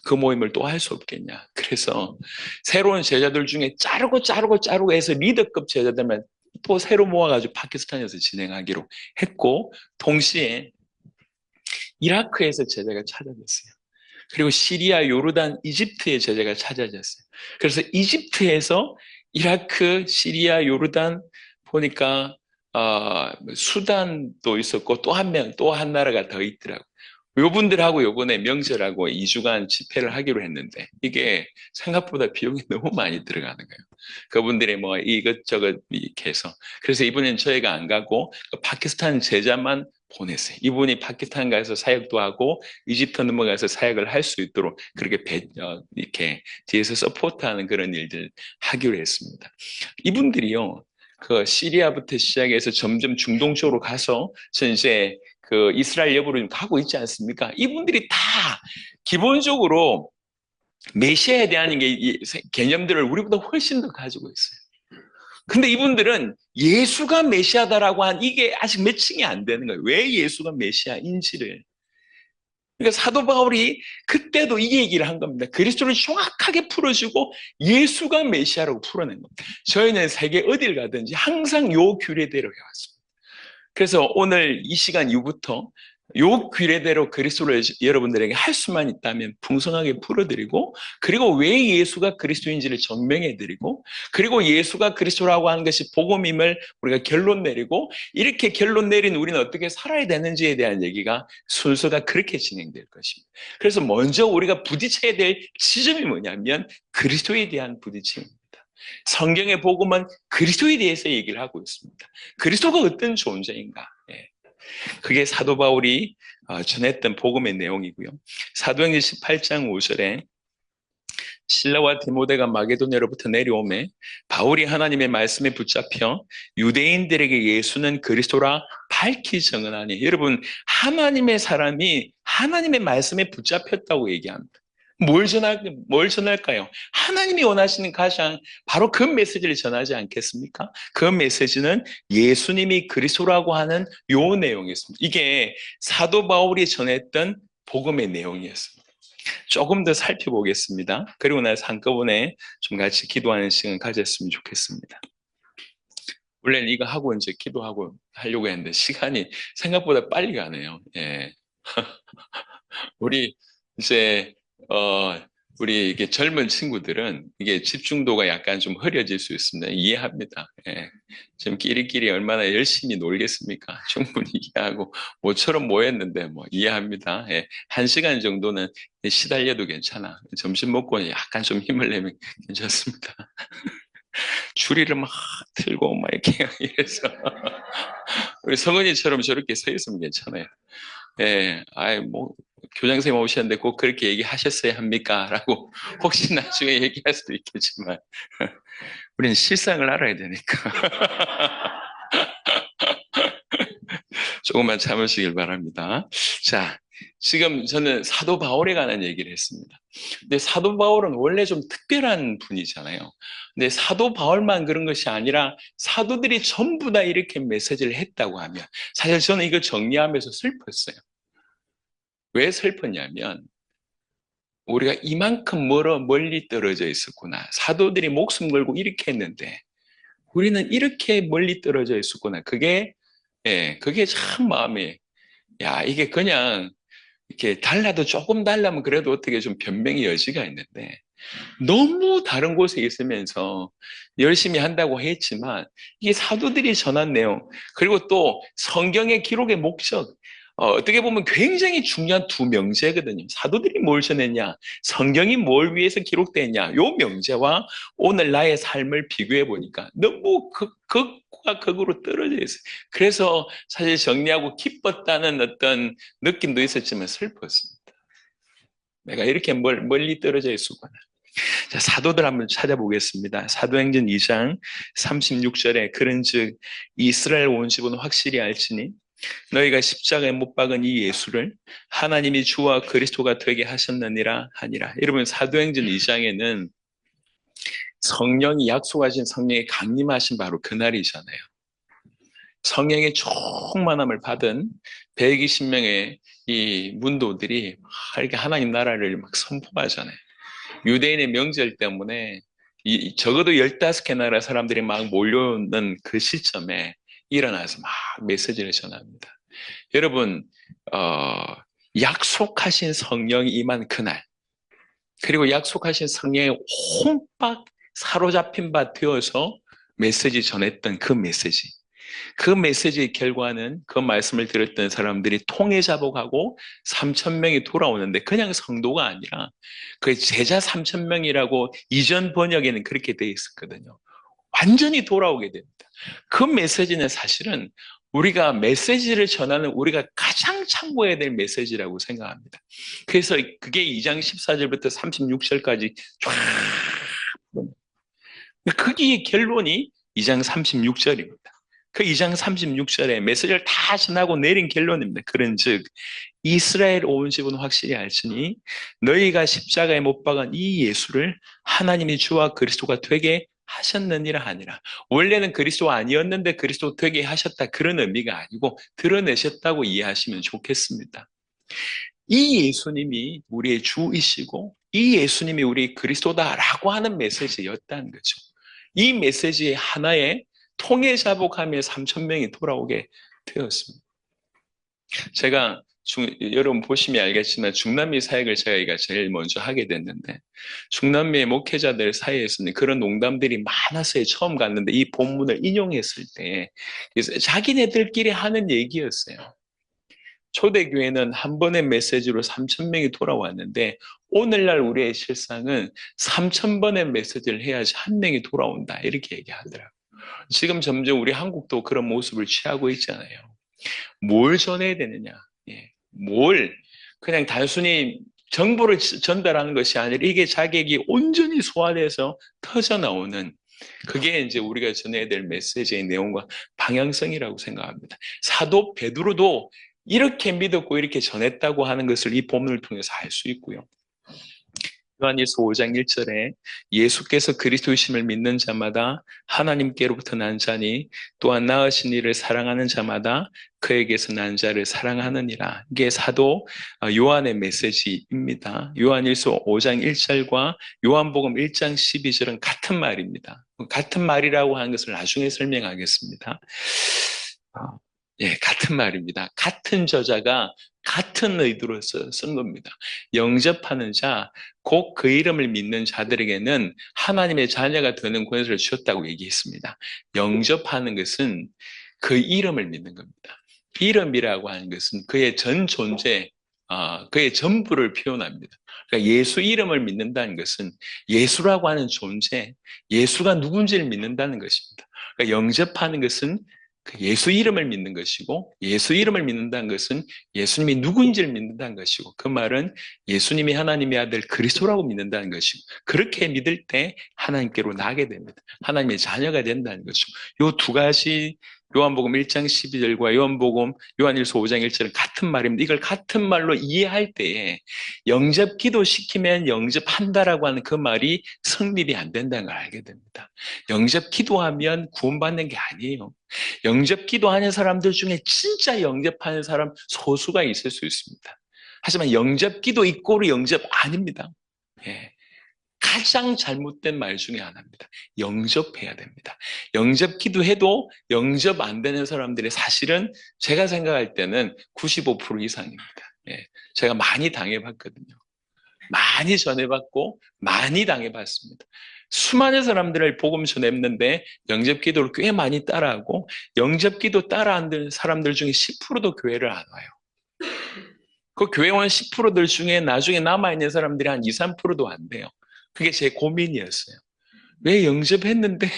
그 모임을 또 할 수 없겠냐. 그래서 새로운 제자들 중에 자르고 해서 리더급 제자들만 또 새로 모아가지고 파키스탄에서 진행하기로 했고 동시에 이라크에서 제자가 찾아졌어요. 그리고 시리아, 요르단, 이집트의 제자가 찾아졌어요. 그래서 이집트에서 이라크, 시리아, 요르단 보니까 수단도 있었고 또 한 나라가 더 있더라고요. 요분들하고 요번에 명절하고 2주간 집회를 하기로 했는데 이게 생각보다 비용이 너무 많이 들어가는 거예요. 그분들이 뭐 이것저것 이렇게 해서. 그래서 이번엔 저희가 안 가고 그 파키스탄 제자만 보냈어요. 이분이 파키스탄 가서 사역도 하고 이집트 넘어가서 사역을 할 수 있도록 그렇게 이렇게 뒤에서 서포트하는 그런 일들 하기로 했습니다. 이분들이요. 그 시리아부터 시작해서 점점 중동 쪽으로 가서 전 이제 그 이스라엘 여부로 좀 가고 있지 않습니까? 이분들이 다 기본적으로 메시아에 대한 개념들을 우리보다 훨씬 더 가지고 있어요. 근데 이분들은 예수가 메시아다라고 한 이게 아직 매칭이 안 되는 거예요. 왜 예수가 메시아인지를. 그러니까 사도 바울이 그때도 이 얘기를 한 겁니다. 그리스도를 정확하게 풀어주고 예수가 메시아라고 풀어낸 겁니다. 저희는 세계 어딜 가든지 항상 요 규례대로 해왔습니다. 그래서 오늘 이 시간 이후부터 요 규례대로 그리스도를 여러분들에게 할 수만 있다면 풍성하게 풀어드리고, 그리고 왜 예수가 그리스도인지를 증명해드리고, 그리고 예수가 그리스도라고 하는 것이 복음임을 우리가 결론 내리고, 이렇게 결론 내린 우리는 어떻게 살아야 되는지에 대한 얘기가 순서가 그렇게 진행될 것입니다. 그래서 먼저 우리가 부딪혀야 될 지점이 뭐냐면 그리스도에 대한 부딪힘입니다. 성경의 복음은 그리스도에 대해서 얘기를 하고 있습니다. 그리스도가 어떤 존재인가? 그게 사도 바울이 전했던 복음의 내용이고요. 사도행전 18장 5절에 실라와 디모데가 마게도냐로부터 내려오매 바울이 하나님의 말씀에 붙잡혀 유대인들에게 예수는 그리스도라 밝히 증언하니. 여러분, 하나님의 사람이 하나님의 말씀에 붙잡혔다고 얘기합니다. 뭘 전할까요? 하나님이 원하시는 가장 바로 그 메시지를 전하지 않겠습니까? 그 메시지는 예수님이 그리스도라고 하는 요 내용이었습니다. 이게 사도 바울이 전했던 복음의 내용이었습니다. 조금 더 살펴보겠습니다. 그리고 나서 한꺼번에 좀 같이 기도하는 시간 가졌으면 좋겠습니다. 원래는 이거 하고 이제 기도하고 하려고 했는데 시간이 생각보다 빨리 가네요. 예. 우리 이제 우리 이게 젊은 친구들은 이게 집중도가 약간 좀 흐려질 수 있습니다. 이해합니다. 예. 지금 끼리끼리 얼마나 열심히 놀겠습니까? 충분히 이해하고 모처럼 모였는데 뭐 이해합니다. 예. 1시간 정도는 시달려도 괜찮아. 점심 먹고 약간 좀 힘을 내면 괜찮습니다. 줄이를 막 틀고 막 이렇게 이래서 우리 성은이처럼 저렇게 서 있으면 괜찮아요. 예, 아이, 뭐, 교장선생님 오셨는데 꼭 그렇게 얘기하셨어야 합니까? 라고 혹시 나중에 얘기할 수도 있겠지만, 우리는 실상을 알아야 되니까. 조금만 참으시길 바랍니다. 자, 지금 저는 사도 바울에 관한 얘기를 했습니다. 근데 사도 바울은 원래 좀 특별한 분이잖아요. 근데 사도 바울만 그런 것이 아니라 사도들이 전부 다 이렇게 메시지를 했다고 하면 사실 저는 이거 정리하면서 슬펐어요. 왜 슬펐냐면 우리가 이만큼 멀리 떨어져 있었구나. 사도들이 목숨 걸고 이렇게 했는데 우리는 이렇게 멀리 떨어져 있었구나. 그게 참 마음에, 야, 이게 그냥 이렇게 달라도 조금 달라면 그래도 어떻게 좀 변명의 여지가 있는데 너무 다른 곳에 있으면서 열심히 한다고 했지만 이게 사도들이 전한 내용, 그리고 또 성경의 기록의 목적, 어떻게 보면 굉장히 중요한 두 명제거든요. 사도들이 뭘 전했냐, 성경이 뭘 위해서 기록됐냐, 요 명제와 오늘 나의 삶을 비교해 보니까 너무 극과 극으로 떨어져 있어요. 그래서 사실 정리하고 기뻤다는 어떤 느낌도 있었지만 슬펐습니다. 내가 이렇게 멀리 떨어져 있었구나. 자, 사도들 한번 찾아보겠습니다. 사도행전 2장 36절에 그런즉 이스라엘 온 집은 확실히 알지니 너희가 십자가에 못 박은 이 예수를 하나님이 주와 그리스도가 되게 하셨느니라 하니라. 여러분, 사도행전 2장에는 성령이 약속하신 성령이 강림하신 바로 그날이잖아요. 성령의 충만함을 받은 120명의 이 문도들이 이렇게 하나님 나라를 막 선포하잖아요. 유대인의 명절 때문에 적어도 15개 나라 사람들이 막 몰려오는 그 시점에 일어나서 막 메시지를 전합니다. 여러분, 약속하신 성령이 임한 그날, 그리고 약속하신 성령에 혼박 사로잡힌 바 되어서 메시지 전했던 그 메시지. 그 메시지의 결과는 그 말씀을 들었던 사람들이 통해자복하고 3천 명이 돌아오는데 그냥 성도가 아니라 그 제자 3천 명이라고 이전 번역에는 그렇게 돼 있었거든요. 완전히 돌아오게 됩니다. 그 메시지는 사실은 우리가 메시지를 전하는 우리가 가장 참고해야 될 메시지라고 생각합니다. 그래서 그게 2장 14절부터 36절까지 쫙 거기에 결론이 2장 36절입니다. 그 2장 36절에 메시지를 다 전하고 내린 결론입니다. 그런즉 이스라엘 온 집은 확실히 알지니 너희가 십자가에 못 박은 이 예수를 하나님이 주와 그리스도가 되게 하셨느니라 하니라. 원래는 그리스도 아니었는데 그리스도 되게 하셨다, 그런 의미가 아니고 드러내셨다고 이해하시면 좋겠습니다. 이 예수님이 우리의 주이시고 이 예수님이 우리 그리스도다라고 하는 메시지였다는 거죠. 이 메시지 하나에 통해자복하며 3천 명이 돌아오게 되었습니다. 제가 여러분 보시면 알겠지만 중남미 사역을 저희가 제일 먼저 하게 됐는데 중남미의 목회자들 사이에서는 그런 농담들이 많았어요. 처음 갔는데 이 본문을 인용했을 때 자기네들끼리 하는 얘기였어요. 초대교회는 한 번의 메시지로 3천 명이 돌아왔는데 오늘날 우리의 실상은 3천 번의 메시지를 해야지 한 명이 돌아온다, 이렇게 얘기하더라고요. 지금 점점 우리 한국도 그런 모습을 취하고 있잖아요. 뭘 전해야 되느냐? 뭘 그냥 단순히 정보를 전달하는 것이 아니라 이게 자객이 온전히 소화돼서 터져나오는, 그게 이제 우리가 전해야 될 메시지의 내용과 방향성이라고 생각합니다. 사도 베드로도 이렇게 믿었고 이렇게 전했다고 하는 것을 이 본문을 통해서 알 수 있고요. 요한일서 5장 1절에 예수께서 그리스도이심을 믿는 자마다 하나님께로부터 난 자니 또한 낳으신 이를 사랑하는 자마다 그에게서 난 자를 사랑하느니라. 이게 사도 요한의 메시지입니다. 요한일서 5장 1절과 요한복음 1장 12절은 같은 말입니다. 같은 말이라고 하는 것을 나중에 설명하겠습니다. 같은 말입니다. 같은 저자가 같은 의도로 쓴 겁니다. 영접하는 자, 곧 그 이름을 믿는 자들에게는 하나님의 자녀가 되는 권세를 주셨다고 얘기했습니다. 영접하는 것은 그 이름을 믿는 겁니다. 이름이라고 하는 것은 그의 전 존재, 그의 전부를 표현합니다. 그러니까 예수 이름을 믿는다는 것은 예수라고 하는 존재, 예수가 누군지를 믿는다는 것입니다. 그러니까 영접하는 것은 그 예수 이름을 믿는 것이고, 예수 이름을 믿는다는 것은 예수님이 누구인지를 믿는다는 것이고, 그 말은 예수님이 하나님의 아들 그리스도라고 믿는다는 것이고, 그렇게 믿을 때 하나님께로 나게 됩니다. 하나님의 자녀가 된다는 것이고, 이 두 가지 요한복음 1장 12절과 요한일서 5장 1절은 같은 말입니다. 이걸 같은 말로 이해할 때에 영접 기도시키면 영접한다라고 하는 그 말이 성립이 안 된다는 걸 알게 됩니다. 영접 기도하면 구원받는 게 아니에요. 영접 기도하는 사람들 중에 진짜 영접하는 사람 소수가 있을 수 있습니다. 하지만 영접 기도 이꼬르 영접 아닙니다. 가장 잘못된 말 중에 하나입니다. 영접해야 됩니다. 영접 기도해도 영접 안 되는 사람들이 사실은 제가 생각할 때는 95% 이상입니다. 제가 많이 당해봤거든요. 많이 전해봤고 많이 당해봤습니다. 수많은 사람들을 복음 전했는데 영접 기도를 꽤 많이 따라하고 영접 기도 따라하는 사람들 중에 10%도 교회를 안 와요. 그 교회원 10%들 중에 나중에 남아있는 사람들이 한 2, 3%도 안 돼요. 그게 제 고민이었어요. 왜 영접했는데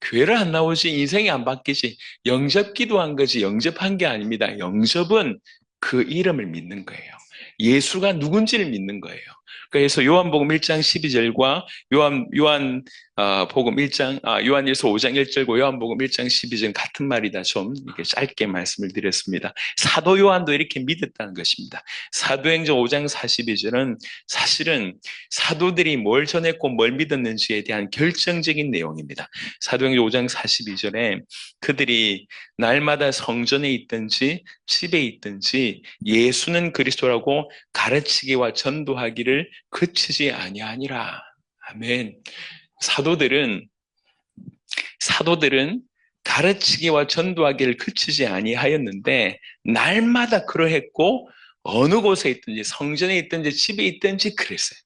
교회를 안 나오지, 인생이 안 바뀌지. 영접 기도한 거지 영접한 게 아닙니다. 영접은 그 이름을 믿는 거예요. 예수가 누군지를 믿는 거예요. 그래서 요한복음 1장 12절과 요한일서 5장 1절과 요한복음 1장 12절 같은 말이다. 좀 이렇게 짧게 말씀을 드렸습니다. 사도 요한도 이렇게 믿었다는 것입니다. 사도행전 5장 42절은 사실은 사도들이 뭘 전했고 뭘 믿었는지에 대한 결정적인 내용입니다. 사도행전 5장 42절에 그들이 날마다 성전에 있든지 집에 있든지 예수는 그리스도라고 가르치기와 전도하기를 그치지 아니하니라. 아멘. 사도들은 가르치기와 전도하기를 그치지 아니하였는데 날마다 그러했고 어느 곳에 있든지 성전에 있든지 집에 있든지 그랬어요.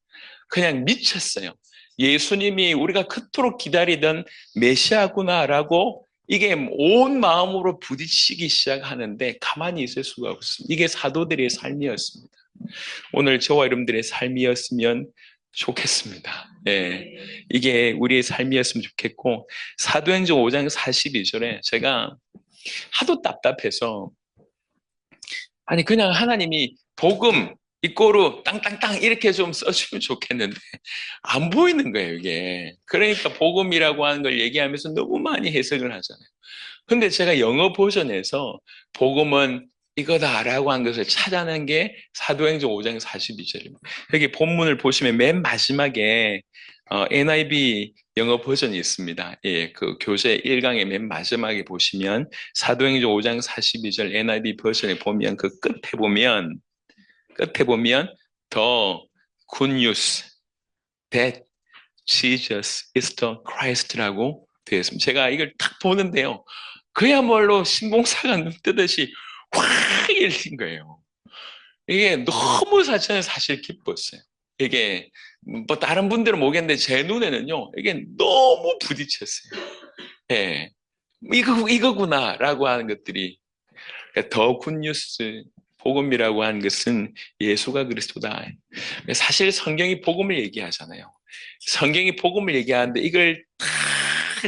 그냥 미쳤어요. 예수님이 우리가 그토록 기다리던 메시아구나라고 이게 온 마음으로 부딪히기 시작하는데 가만히 있을 수가 없습니다. 이게 사도들의 삶이었습니다. 오늘 저와 여러분들의 삶이었으면 좋겠습니다. 예, 이게 우리의 삶이었으면 좋겠고, 사도행전 5장 42절에 제가 하도 답답해서, 아니 그냥 하나님이 복음 이꼬르 땅땅땅 이렇게 좀 써주면 좋겠는데 안 보이는 거예요, 이게. 그러니까 복음이라고 하는 걸 얘기하면서 너무 많이 해석을 하잖아요. 근데 제가 영어 버전에서 복음은 이거다라고 한 것을 찾아낸 게 사도행전 5장 42절입니다. 여기 본문을 보시면 맨 마지막에 NIV 영어 버전이 있습니다. 예, 그 교재 1강의 맨 마지막에 보시면 사도행전 5장 42절 NIV 버전에 보면 그 끝에 보면 the good news that Jesus is the Christ라고 되어 있습니다. 제가 이걸 딱 보는데요. 그야말로 신봉사가 눈 뜨듯이 확 열린 거예요. 이게 너무 사실 기뻤어요. 이게 뭐 다른 분들은 모르겠는데 제 눈에는요. 이게 너무 부딪혔어요. 예, 이거구나라고 하는 것들이 더 굿뉴스 복음이라고 하는 것은 예수가 그리스도다. 사실 성경이 복음을 얘기하잖아요. 성경이 복음을 얘기하는데 이걸 다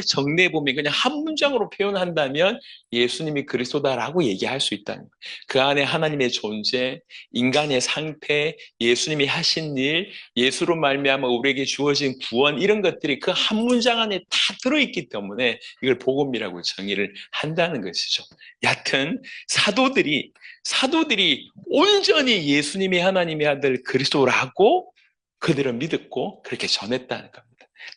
정리해 보면 그냥 한 문장으로 표현한다면 예수님이 그리스도다라고 얘기할 수 있다는 거예요. 그 안에 하나님의 존재, 인간의 상태, 예수님이 하신 일, 예수로 말미암아 우리에게 주어진 구원 이런 것들이 그 한 문장 안에 다 들어있기 때문에 이걸 복음이라고 정의를 한다는 것이죠. 여하튼 사도들이 온전히 예수님이 하나님의 아들 그리스도라고 그들은 믿었고 그렇게 전했다는 겁니다.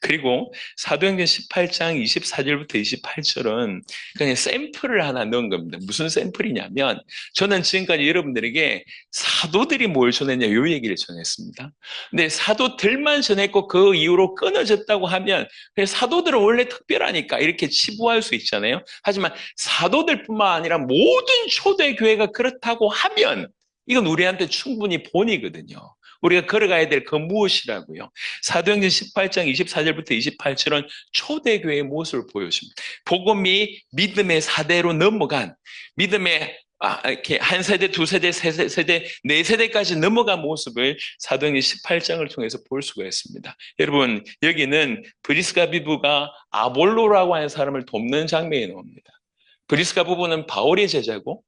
그리고 사도행전 18장 24절부터 28절은 그냥 샘플을 하나 넣은 겁니다. 무슨 샘플이냐면 저는 지금까지 여러분들에게 사도들이 뭘 전했냐 이 얘기를 전했습니다. 근데 사도들만 전했고 그 이후로 끊어졌다고 하면 사도들은 원래 특별하니까 이렇게 치부할 수 있잖아요. 하지만 사도들뿐만 아니라 모든 초대교회가 그렇다고 하면 이건 우리한테 충분히 본이거든요. 우리가 걸어가야 될 그 무엇이라고요? 사도행전 18장 24절부터 28절은 초대교회의 모습을 보여줍니다. 복음이 믿음의 사대로 넘어간 믿음의 이렇게 한 세대, 두 세대, 세 세대, 네 세대까지 넘어간 모습을 사도행전 18장을 통해서 볼 수가 있습니다. 여러분, 여기는 브리스가 부부가 아볼로라고 하는 사람을 돕는 장면이 나옵니다. 브리스가 부부는 바울의 제자고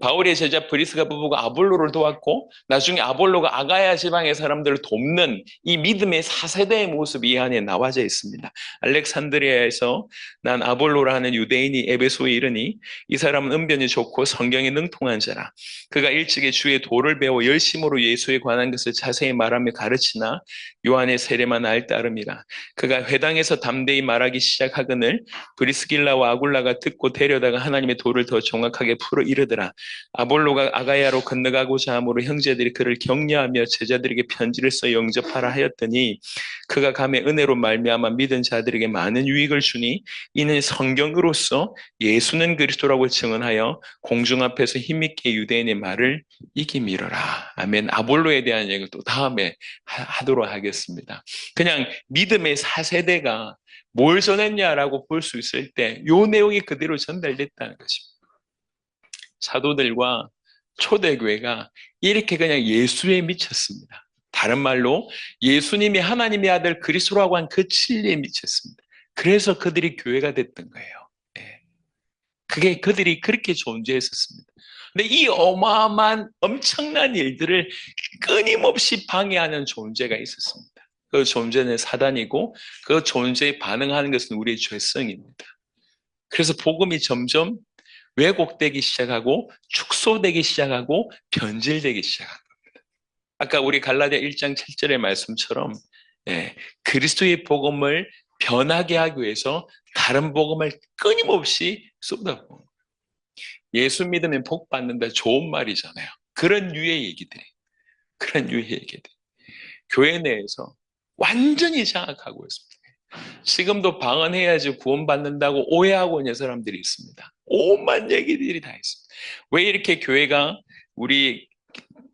바울의 제자 브리스가 부부가 아볼로를 도왔고 나중에 아볼로가 아가야 지방의 사람들을 돕는 이 믿음의 4세대의 모습이 이 안에 나와져 있습니다. 알렉산드리아에서 난 아볼로라는 유대인이 에베소에 이르니 이 사람은 은변이 좋고 성경에 능통한 자라. 그가 일찍이 주의 도를 배워 열심으로 예수에 관한 것을 자세히 말하며 가르치나 요한의 세례만 알 따름이라. 그가 회당에서 담대히 말하기 시작하거늘 브리스길라와 아굴라가 듣고 데려다가 하나님의 도를 더 정확하게 풀어 이르더라. 아볼로가 아가야로 건너가고자 함으로 형제들이 그를 격려하며 제자들에게 편지를 써 영접하라 하였더니 그가 감에 은혜로 말미암아 믿은 자들에게 많은 유익을 주니 이는 성경으로서 예수는 그리스도라고 증언하여 공중 앞에서 힘있게 유대인의 말을 이기미러라. 아멘. 아볼로에 대한 얘기를 또 다음에 하도록 하겠습니다. 그냥 믿음의 4세대가 뭘 전했냐라고 볼 수 있을 때 이 내용이 그대로 전달됐다는 것입니다. 사도들과 초대교회가 이렇게 그냥 예수에 미쳤습니다. 다른 말로 예수님이 하나님의 아들 그리스도라고 한 그 진리에 미쳤습니다. 그래서 그들이 교회가 됐던 거예요. 그게 그들이 그렇게 존재했었습니다. 근데 이 어마어마한 엄청난 일들을 끊임없이 방해하는 존재가 있었습니다. 그 존재는 사단이고 그 존재에 반응하는 것은 우리의 죄성입니다. 그래서 복음이 점점 왜곡되기 시작하고 축소되기 시작하고 변질되기 시작한 겁니다. 아까 우리 갈라디아 1장 7절의 말씀처럼 그리스도의 복음을 변하게 하기 위해서 다른 복음을 끊임없이 쏟아부은 예수 믿으면 복 받는다 좋은 말이잖아요. 그런 유의 얘기들이 교회 내에서 완전히 장악하고 있습니다. 지금도 방언해야지 구원받는다고 오해하고 있는 사람들이 있습니다. 오만 얘기들이 다 있습니다. 왜 이렇게 교회가 우리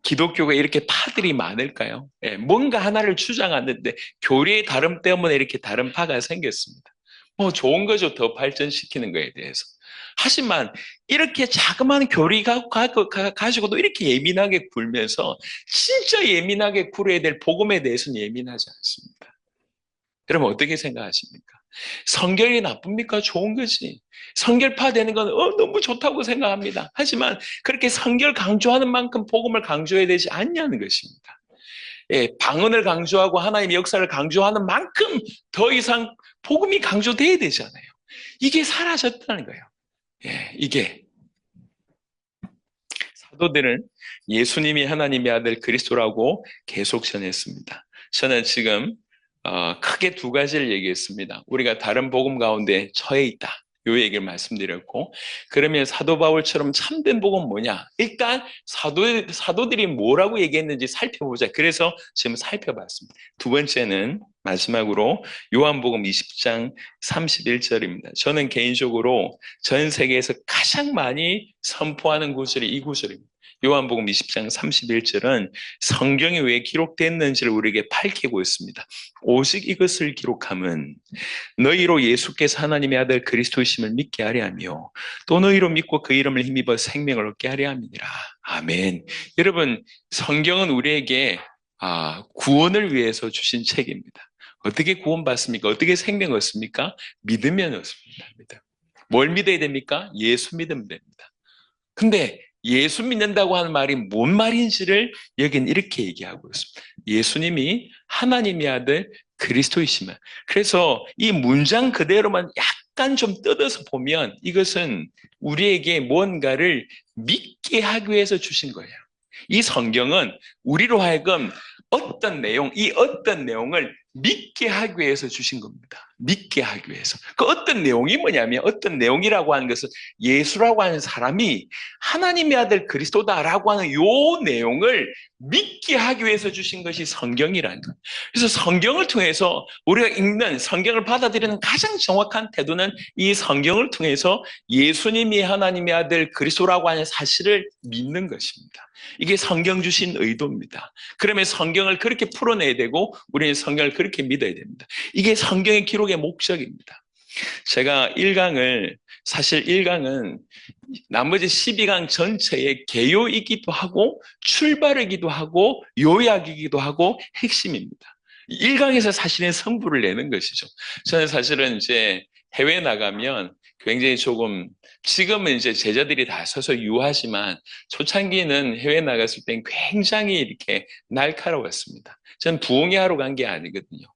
기독교가 이렇게 파들이 많을까요? 예, 뭔가 하나를 주장하는데 교리의 다름 때문에 이렇게 다른 파가 생겼습니다. 뭐 좋은 거죠. 더 발전시키는 거에 대해서. 하지만 이렇게 자그마한 교리가 가지고도 이렇게 예민하게 굴면서 진짜 예민하게 굴어야 될 복음에 대해서는 예민하지 않습니다. 그러면 어떻게 생각하십니까? 성결이 나쁩니까? 좋은 거지. 성결파 되는 건 너무 좋다고 생각합니다. 하지만 그렇게 성결 강조하는 만큼 복음을 강조해야 되지 않냐는 것입니다. 예, 방언을 강조하고 하나님의 역사를 강조하는 만큼 더 이상 복음이 강조돼야 되잖아요. 이게 사라졌다는 거예요. 예, 이게 사도들은 예수님이 하나님의 아들 그리스도라고 계속 전했습니다. 저는 지금 크게 두 가지를 얘기했습니다. 우리가 다른 복음 가운데 처해 있다. 요 얘기를 말씀드렸고, 그러면 사도 바울처럼 참된 복음은 뭐냐? 일단 사도들이 뭐라고 얘기했는지 살펴보자. 그래서 지금 살펴봤습니다. 두 번째는 마지막으로 요한복음 20장 31절입니다. 저는 개인적으로 전 세계에서 가장 많이 선포하는 구절이 이 구절입니다. 요한복음 20장 31절은 성경이 왜 기록됐는지를 우리에게 밝히고 있습니다. 오직 이것을 기록함은 너희로 예수께서 하나님의 아들 그리스도이심을 믿게 하려 하며 또 너희로 믿고 그 이름을 힘입어 생명을 얻게 하려 함이니라. 아멘. 여러분, 성경은 우리에게 구원을 위해서 주신 책입니다. 어떻게 구원받습니까? 어떻게 생명 얻습니까? 믿으면 얻습니다. 뭘 믿어야 됩니까? 예수 믿으면 됩니다. 근데 예수 믿는다고 하는 말이 뭔 말인지를 여긴 이렇게 얘기하고 있습니다. 예수님이 하나님의 아들 그리스도이시면. 그래서 이 문장 그대로만 약간 좀 뜯어서 보면 이것은 우리에게 뭔가를 믿게 하기 위해서 주신 거예요. 이 성경은 우리로 하여금 이 어떤 내용을 믿게 하기 위해서 주신 겁니다. 믿게 하기 위해서. 그 어떤 내용이 뭐냐면, 어떤 내용이라고 하는 것은 예수라고 하는 사람이 하나님의 아들 그리스도다라고 하는 요 내용을 믿게 하기 위해서 주신 것이 성경이라는 거예요. 그래서 성경을 통해서 우리가 읽는, 성경을 받아들이는 가장 정확한 태도는 이 성경을 통해서 예수님이 하나님의 아들 그리스도라고 하는 사실을 믿는 것입니다. 이게 성경 주신 의도입니다. 그러면 성경을 그렇게 풀어내야 되고 우리는 성경을 그렇게 믿어야 됩니다. 이게 성경의 기록의 목적입니다. 제가 사실 1강은 나머지 12강 전체의 개요이기도 하고 출발이기도 하고 요약이기도 하고 핵심입니다. 1강에서 사실은 성부를 내는 것이죠. 저는 사실은 이제 해외 나가면 굉장히 지금은 이제 제자들이 다 서서 유하지만 초창기는 해외 나갔을 땐 굉장히 이렇게 날카로웠습니다. 저는 부흥회 하러 간 게 아니거든요.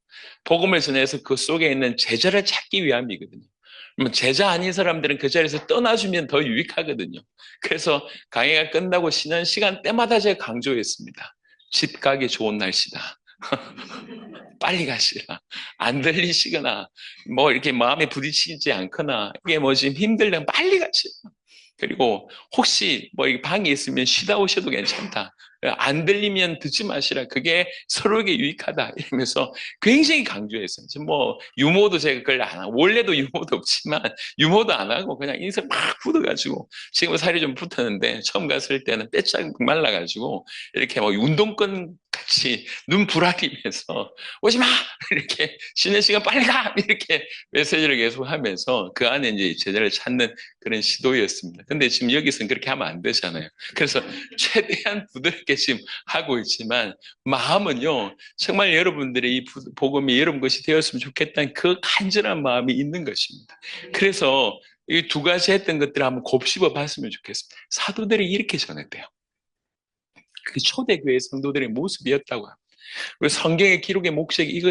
복음을 전해서 그 속에 있는 제자를 찾기 위함이거든요. 제자 아닌 사람들은 그 자리에서 떠나주면 더 유익하거든요. 그래서 강의가 끝나고 쉬는 시간 때마다 제가 강조했습니다. 집 가기 좋은 날씨다. 빨리 가시라. 안 들리시거나 뭐 이렇게 마음에 부딪히지 않거나 이게 뭐 지금 힘들면 빨리 가시라. 그리고 혹시 뭐 방에 있으면 쉬다 오셔도 괜찮다. 안 들리면 듣지 마시라. 그게 서로에게 유익하다. 이러면서 굉장히 강조했어요. 지금 뭐 유머도 제가 그걸 안 하고, 원래도 유머도 없지만 유머도 안 하고 그냥 인생 막 굳어가지고 지금 살이 좀 붙었는데 처음 갔을 때는 빼짝 말라가지고 이렇게 뭐 운동권 같이 눈 부라리면서 오지 마! 이렇게 쉬는 시간 빨리 가! 이렇게 메시지를 계속 하면서 그 안에 이제 제자를 찾는 그런 시도였습니다. 근데 지금 여기서는 그렇게 하면 안 되잖아요. 그래서 최대한 부드럽게 지금 하고 있지만 마음은요, 정말 여러분들의 이 복음이 여러분 것이 되었으면 좋겠다는 그 간절한 마음이 있는 것입니다. 그래서 이 두 가지 했던 것들을 한번 곱씹어 봤으면 좋겠습니다. 사도들이 이렇게 전했대요. 그 초대교회 성도들의 모습이었다고 합니다. 성경의 기록의 목적이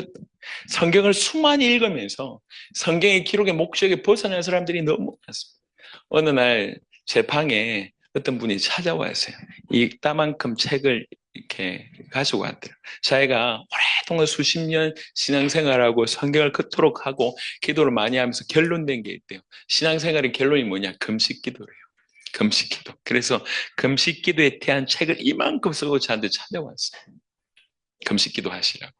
성경을 수많이 읽으면서 성경의 기록의 목적에 벗어난 사람들이 너무 많습니다. 어느 날 제 방에 어떤 분이 찾아왔어요. 이따만큼 책을 이렇게 가지고 왔더라고요. 자기가 오랫동안 수십 년 신앙생활하고 성경을 그토록 하고 기도를 많이 하면서 결론된 게 있대요. 신앙생활의 결론이 뭐냐? 금식기도래요. 금식기도. 그래서 금식기도에 대한 책을 이만큼 쓰고 저한테 찾아왔어요. 금식기도 하시라고.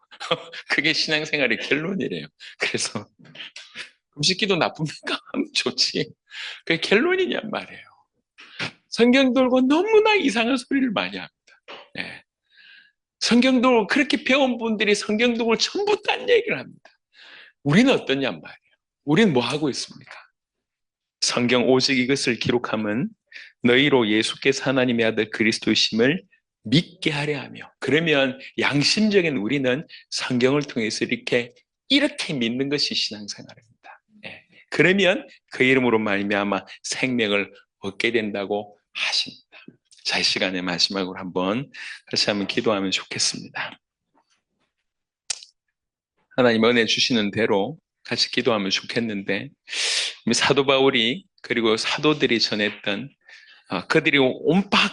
그게 신앙생활의 결론이래요. 그래서 금식기도 나쁩니까? 하면 좋지. 그게 결론이냔 말이에요. 성경 들고 너무나 이상한 소리를 많이 합니다. 네. 성경도 그렇게 배운 분들이 성경독을 전부 딴 얘기를 합니다. 우리는 어떠냐 말이에요. 우리는 뭐 하고 있습니까? 성경 오직 이것을 기록함은 너희로 예수께서 하나님의 아들 그리스도이심을 믿게 하려 하며, 그러면 양심적인 우리는 성경을 통해서 이렇게 믿는 것이 신앙생활입니다. 예. 그러면 그 이름으로 말미암아 생명을 얻게 된다고 하십니다. 자, 이 시간에 마지막으로 다시 한번 기도하면 좋겠습니다. 하나님 은혜 주시는 대로 같이 기도하면 좋겠는데, 사도 바울이 그리고 사도들이 전했던 그들이 온팍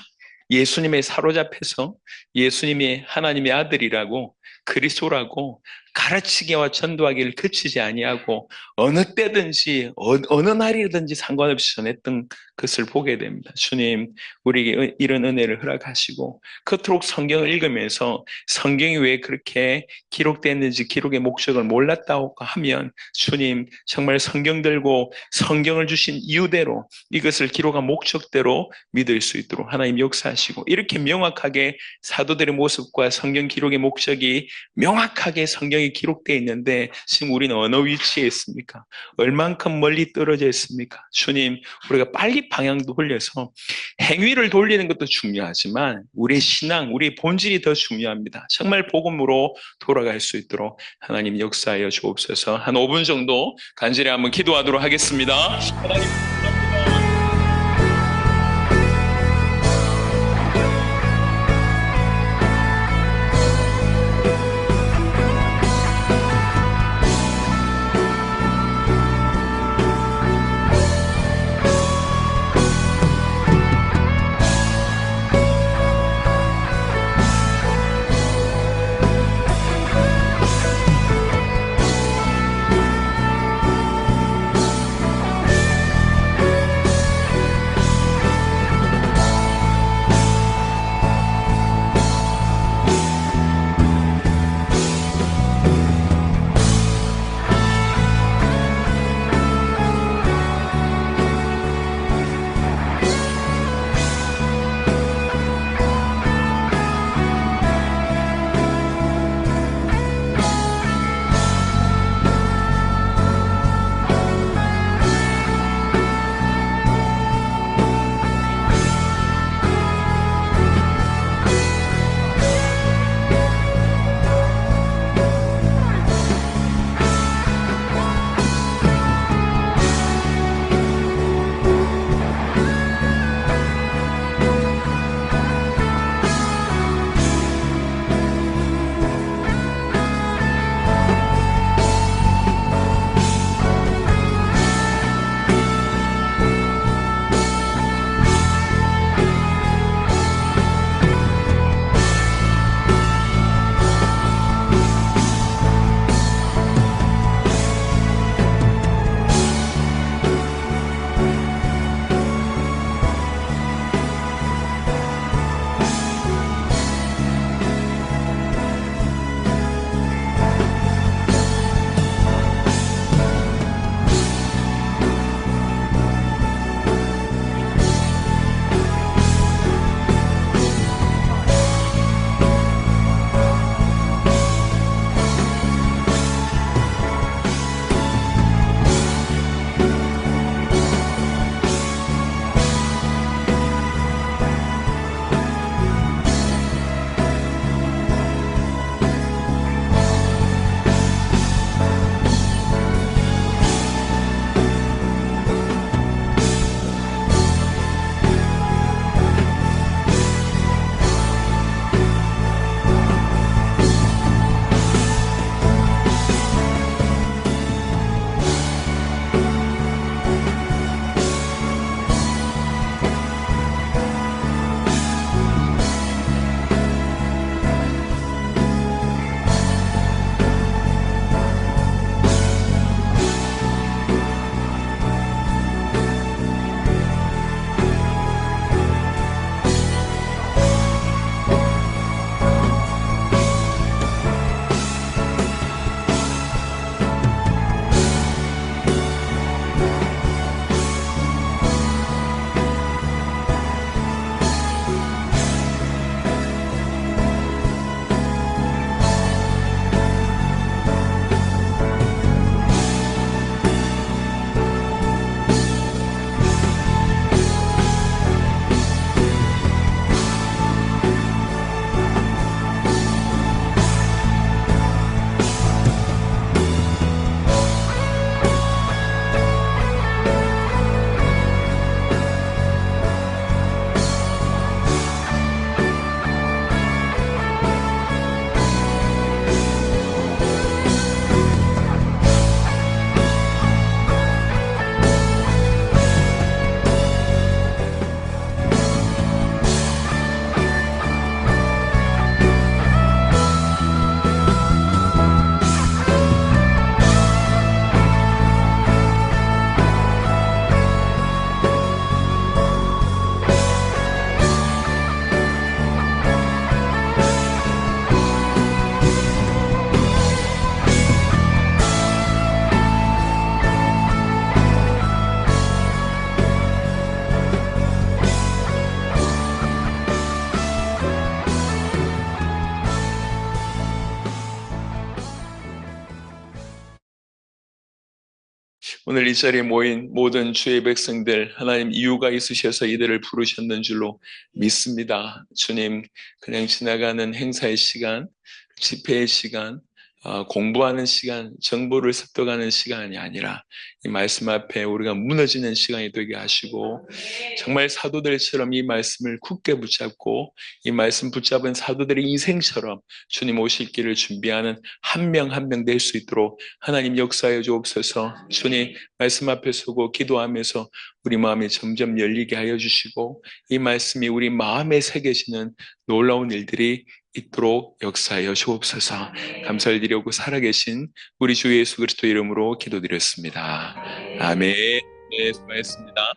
예수님에 사로잡혀서 예수님이 하나님의 아들이라고 그리스도라고 가르치기와 전도하기를 그치지 아니하고 어느 때든지 어느 날이든지 상관없이 전했던 것을 보게 됩니다. 주님, 우리에게 이런 은혜를 허락하시고 그토록 성경을 읽으면서 성경이 왜 그렇게 기록됐는지 기록의 목적을 몰랐다고 하면, 주님 정말 성경 들고 성경을 주신 이유대로 이것을 기록한 목적대로 믿을 수 있도록 하나님 역사하시고, 이렇게 명확하게 사도들의 모습과 성경 기록의 목적이 명확하게 성경에 기록되어 있는데 지금 우리는 어느 위치에 있습니까? 얼만큼 멀리 떨어져 있습니까? 주님, 우리가 빨리 방향도 돌려서 행위를 돌리는 것도 중요하지만 우리의 신앙, 우리의 본질이 더 중요합니다. 정말 복음으로 돌아갈 수 있도록 하나님 역사하여 주옵소서. 한 5분 정도 간절히 한번 기도하도록 하겠습니다. 하나님 오늘 이 자리에 모인 모든 주의 백성들, 하나님 이유가 있으셔서 이들을 부르셨는 줄로 믿습니다. 주님, 그냥 지나가는 행사의 시간, 집회의 시간, 공부하는 시간, 정보를 습득하는 시간이 아니라 이 말씀 앞에 우리가 무너지는 시간이 되게 하시고, 정말 사도들처럼 이 말씀을 굳게 붙잡고 이 말씀 붙잡은 사도들의 인생처럼 주님 오실 길을 준비하는 한 명 한 명 될 수 있도록 하나님 역사해 주옵소서. 주님 말씀 앞에 서고 기도하면서 우리 마음이 점점 열리게 하여 주시고, 이 말씀이 우리 마음에 새겨지는 놀라운 일들이 있도록 역사하여 주옵소서. 감사를 드리고 살아계신 우리 주 예수 그리스도 이름으로 기도드렸습니다. 아멘. 네, 수고하셨습니다.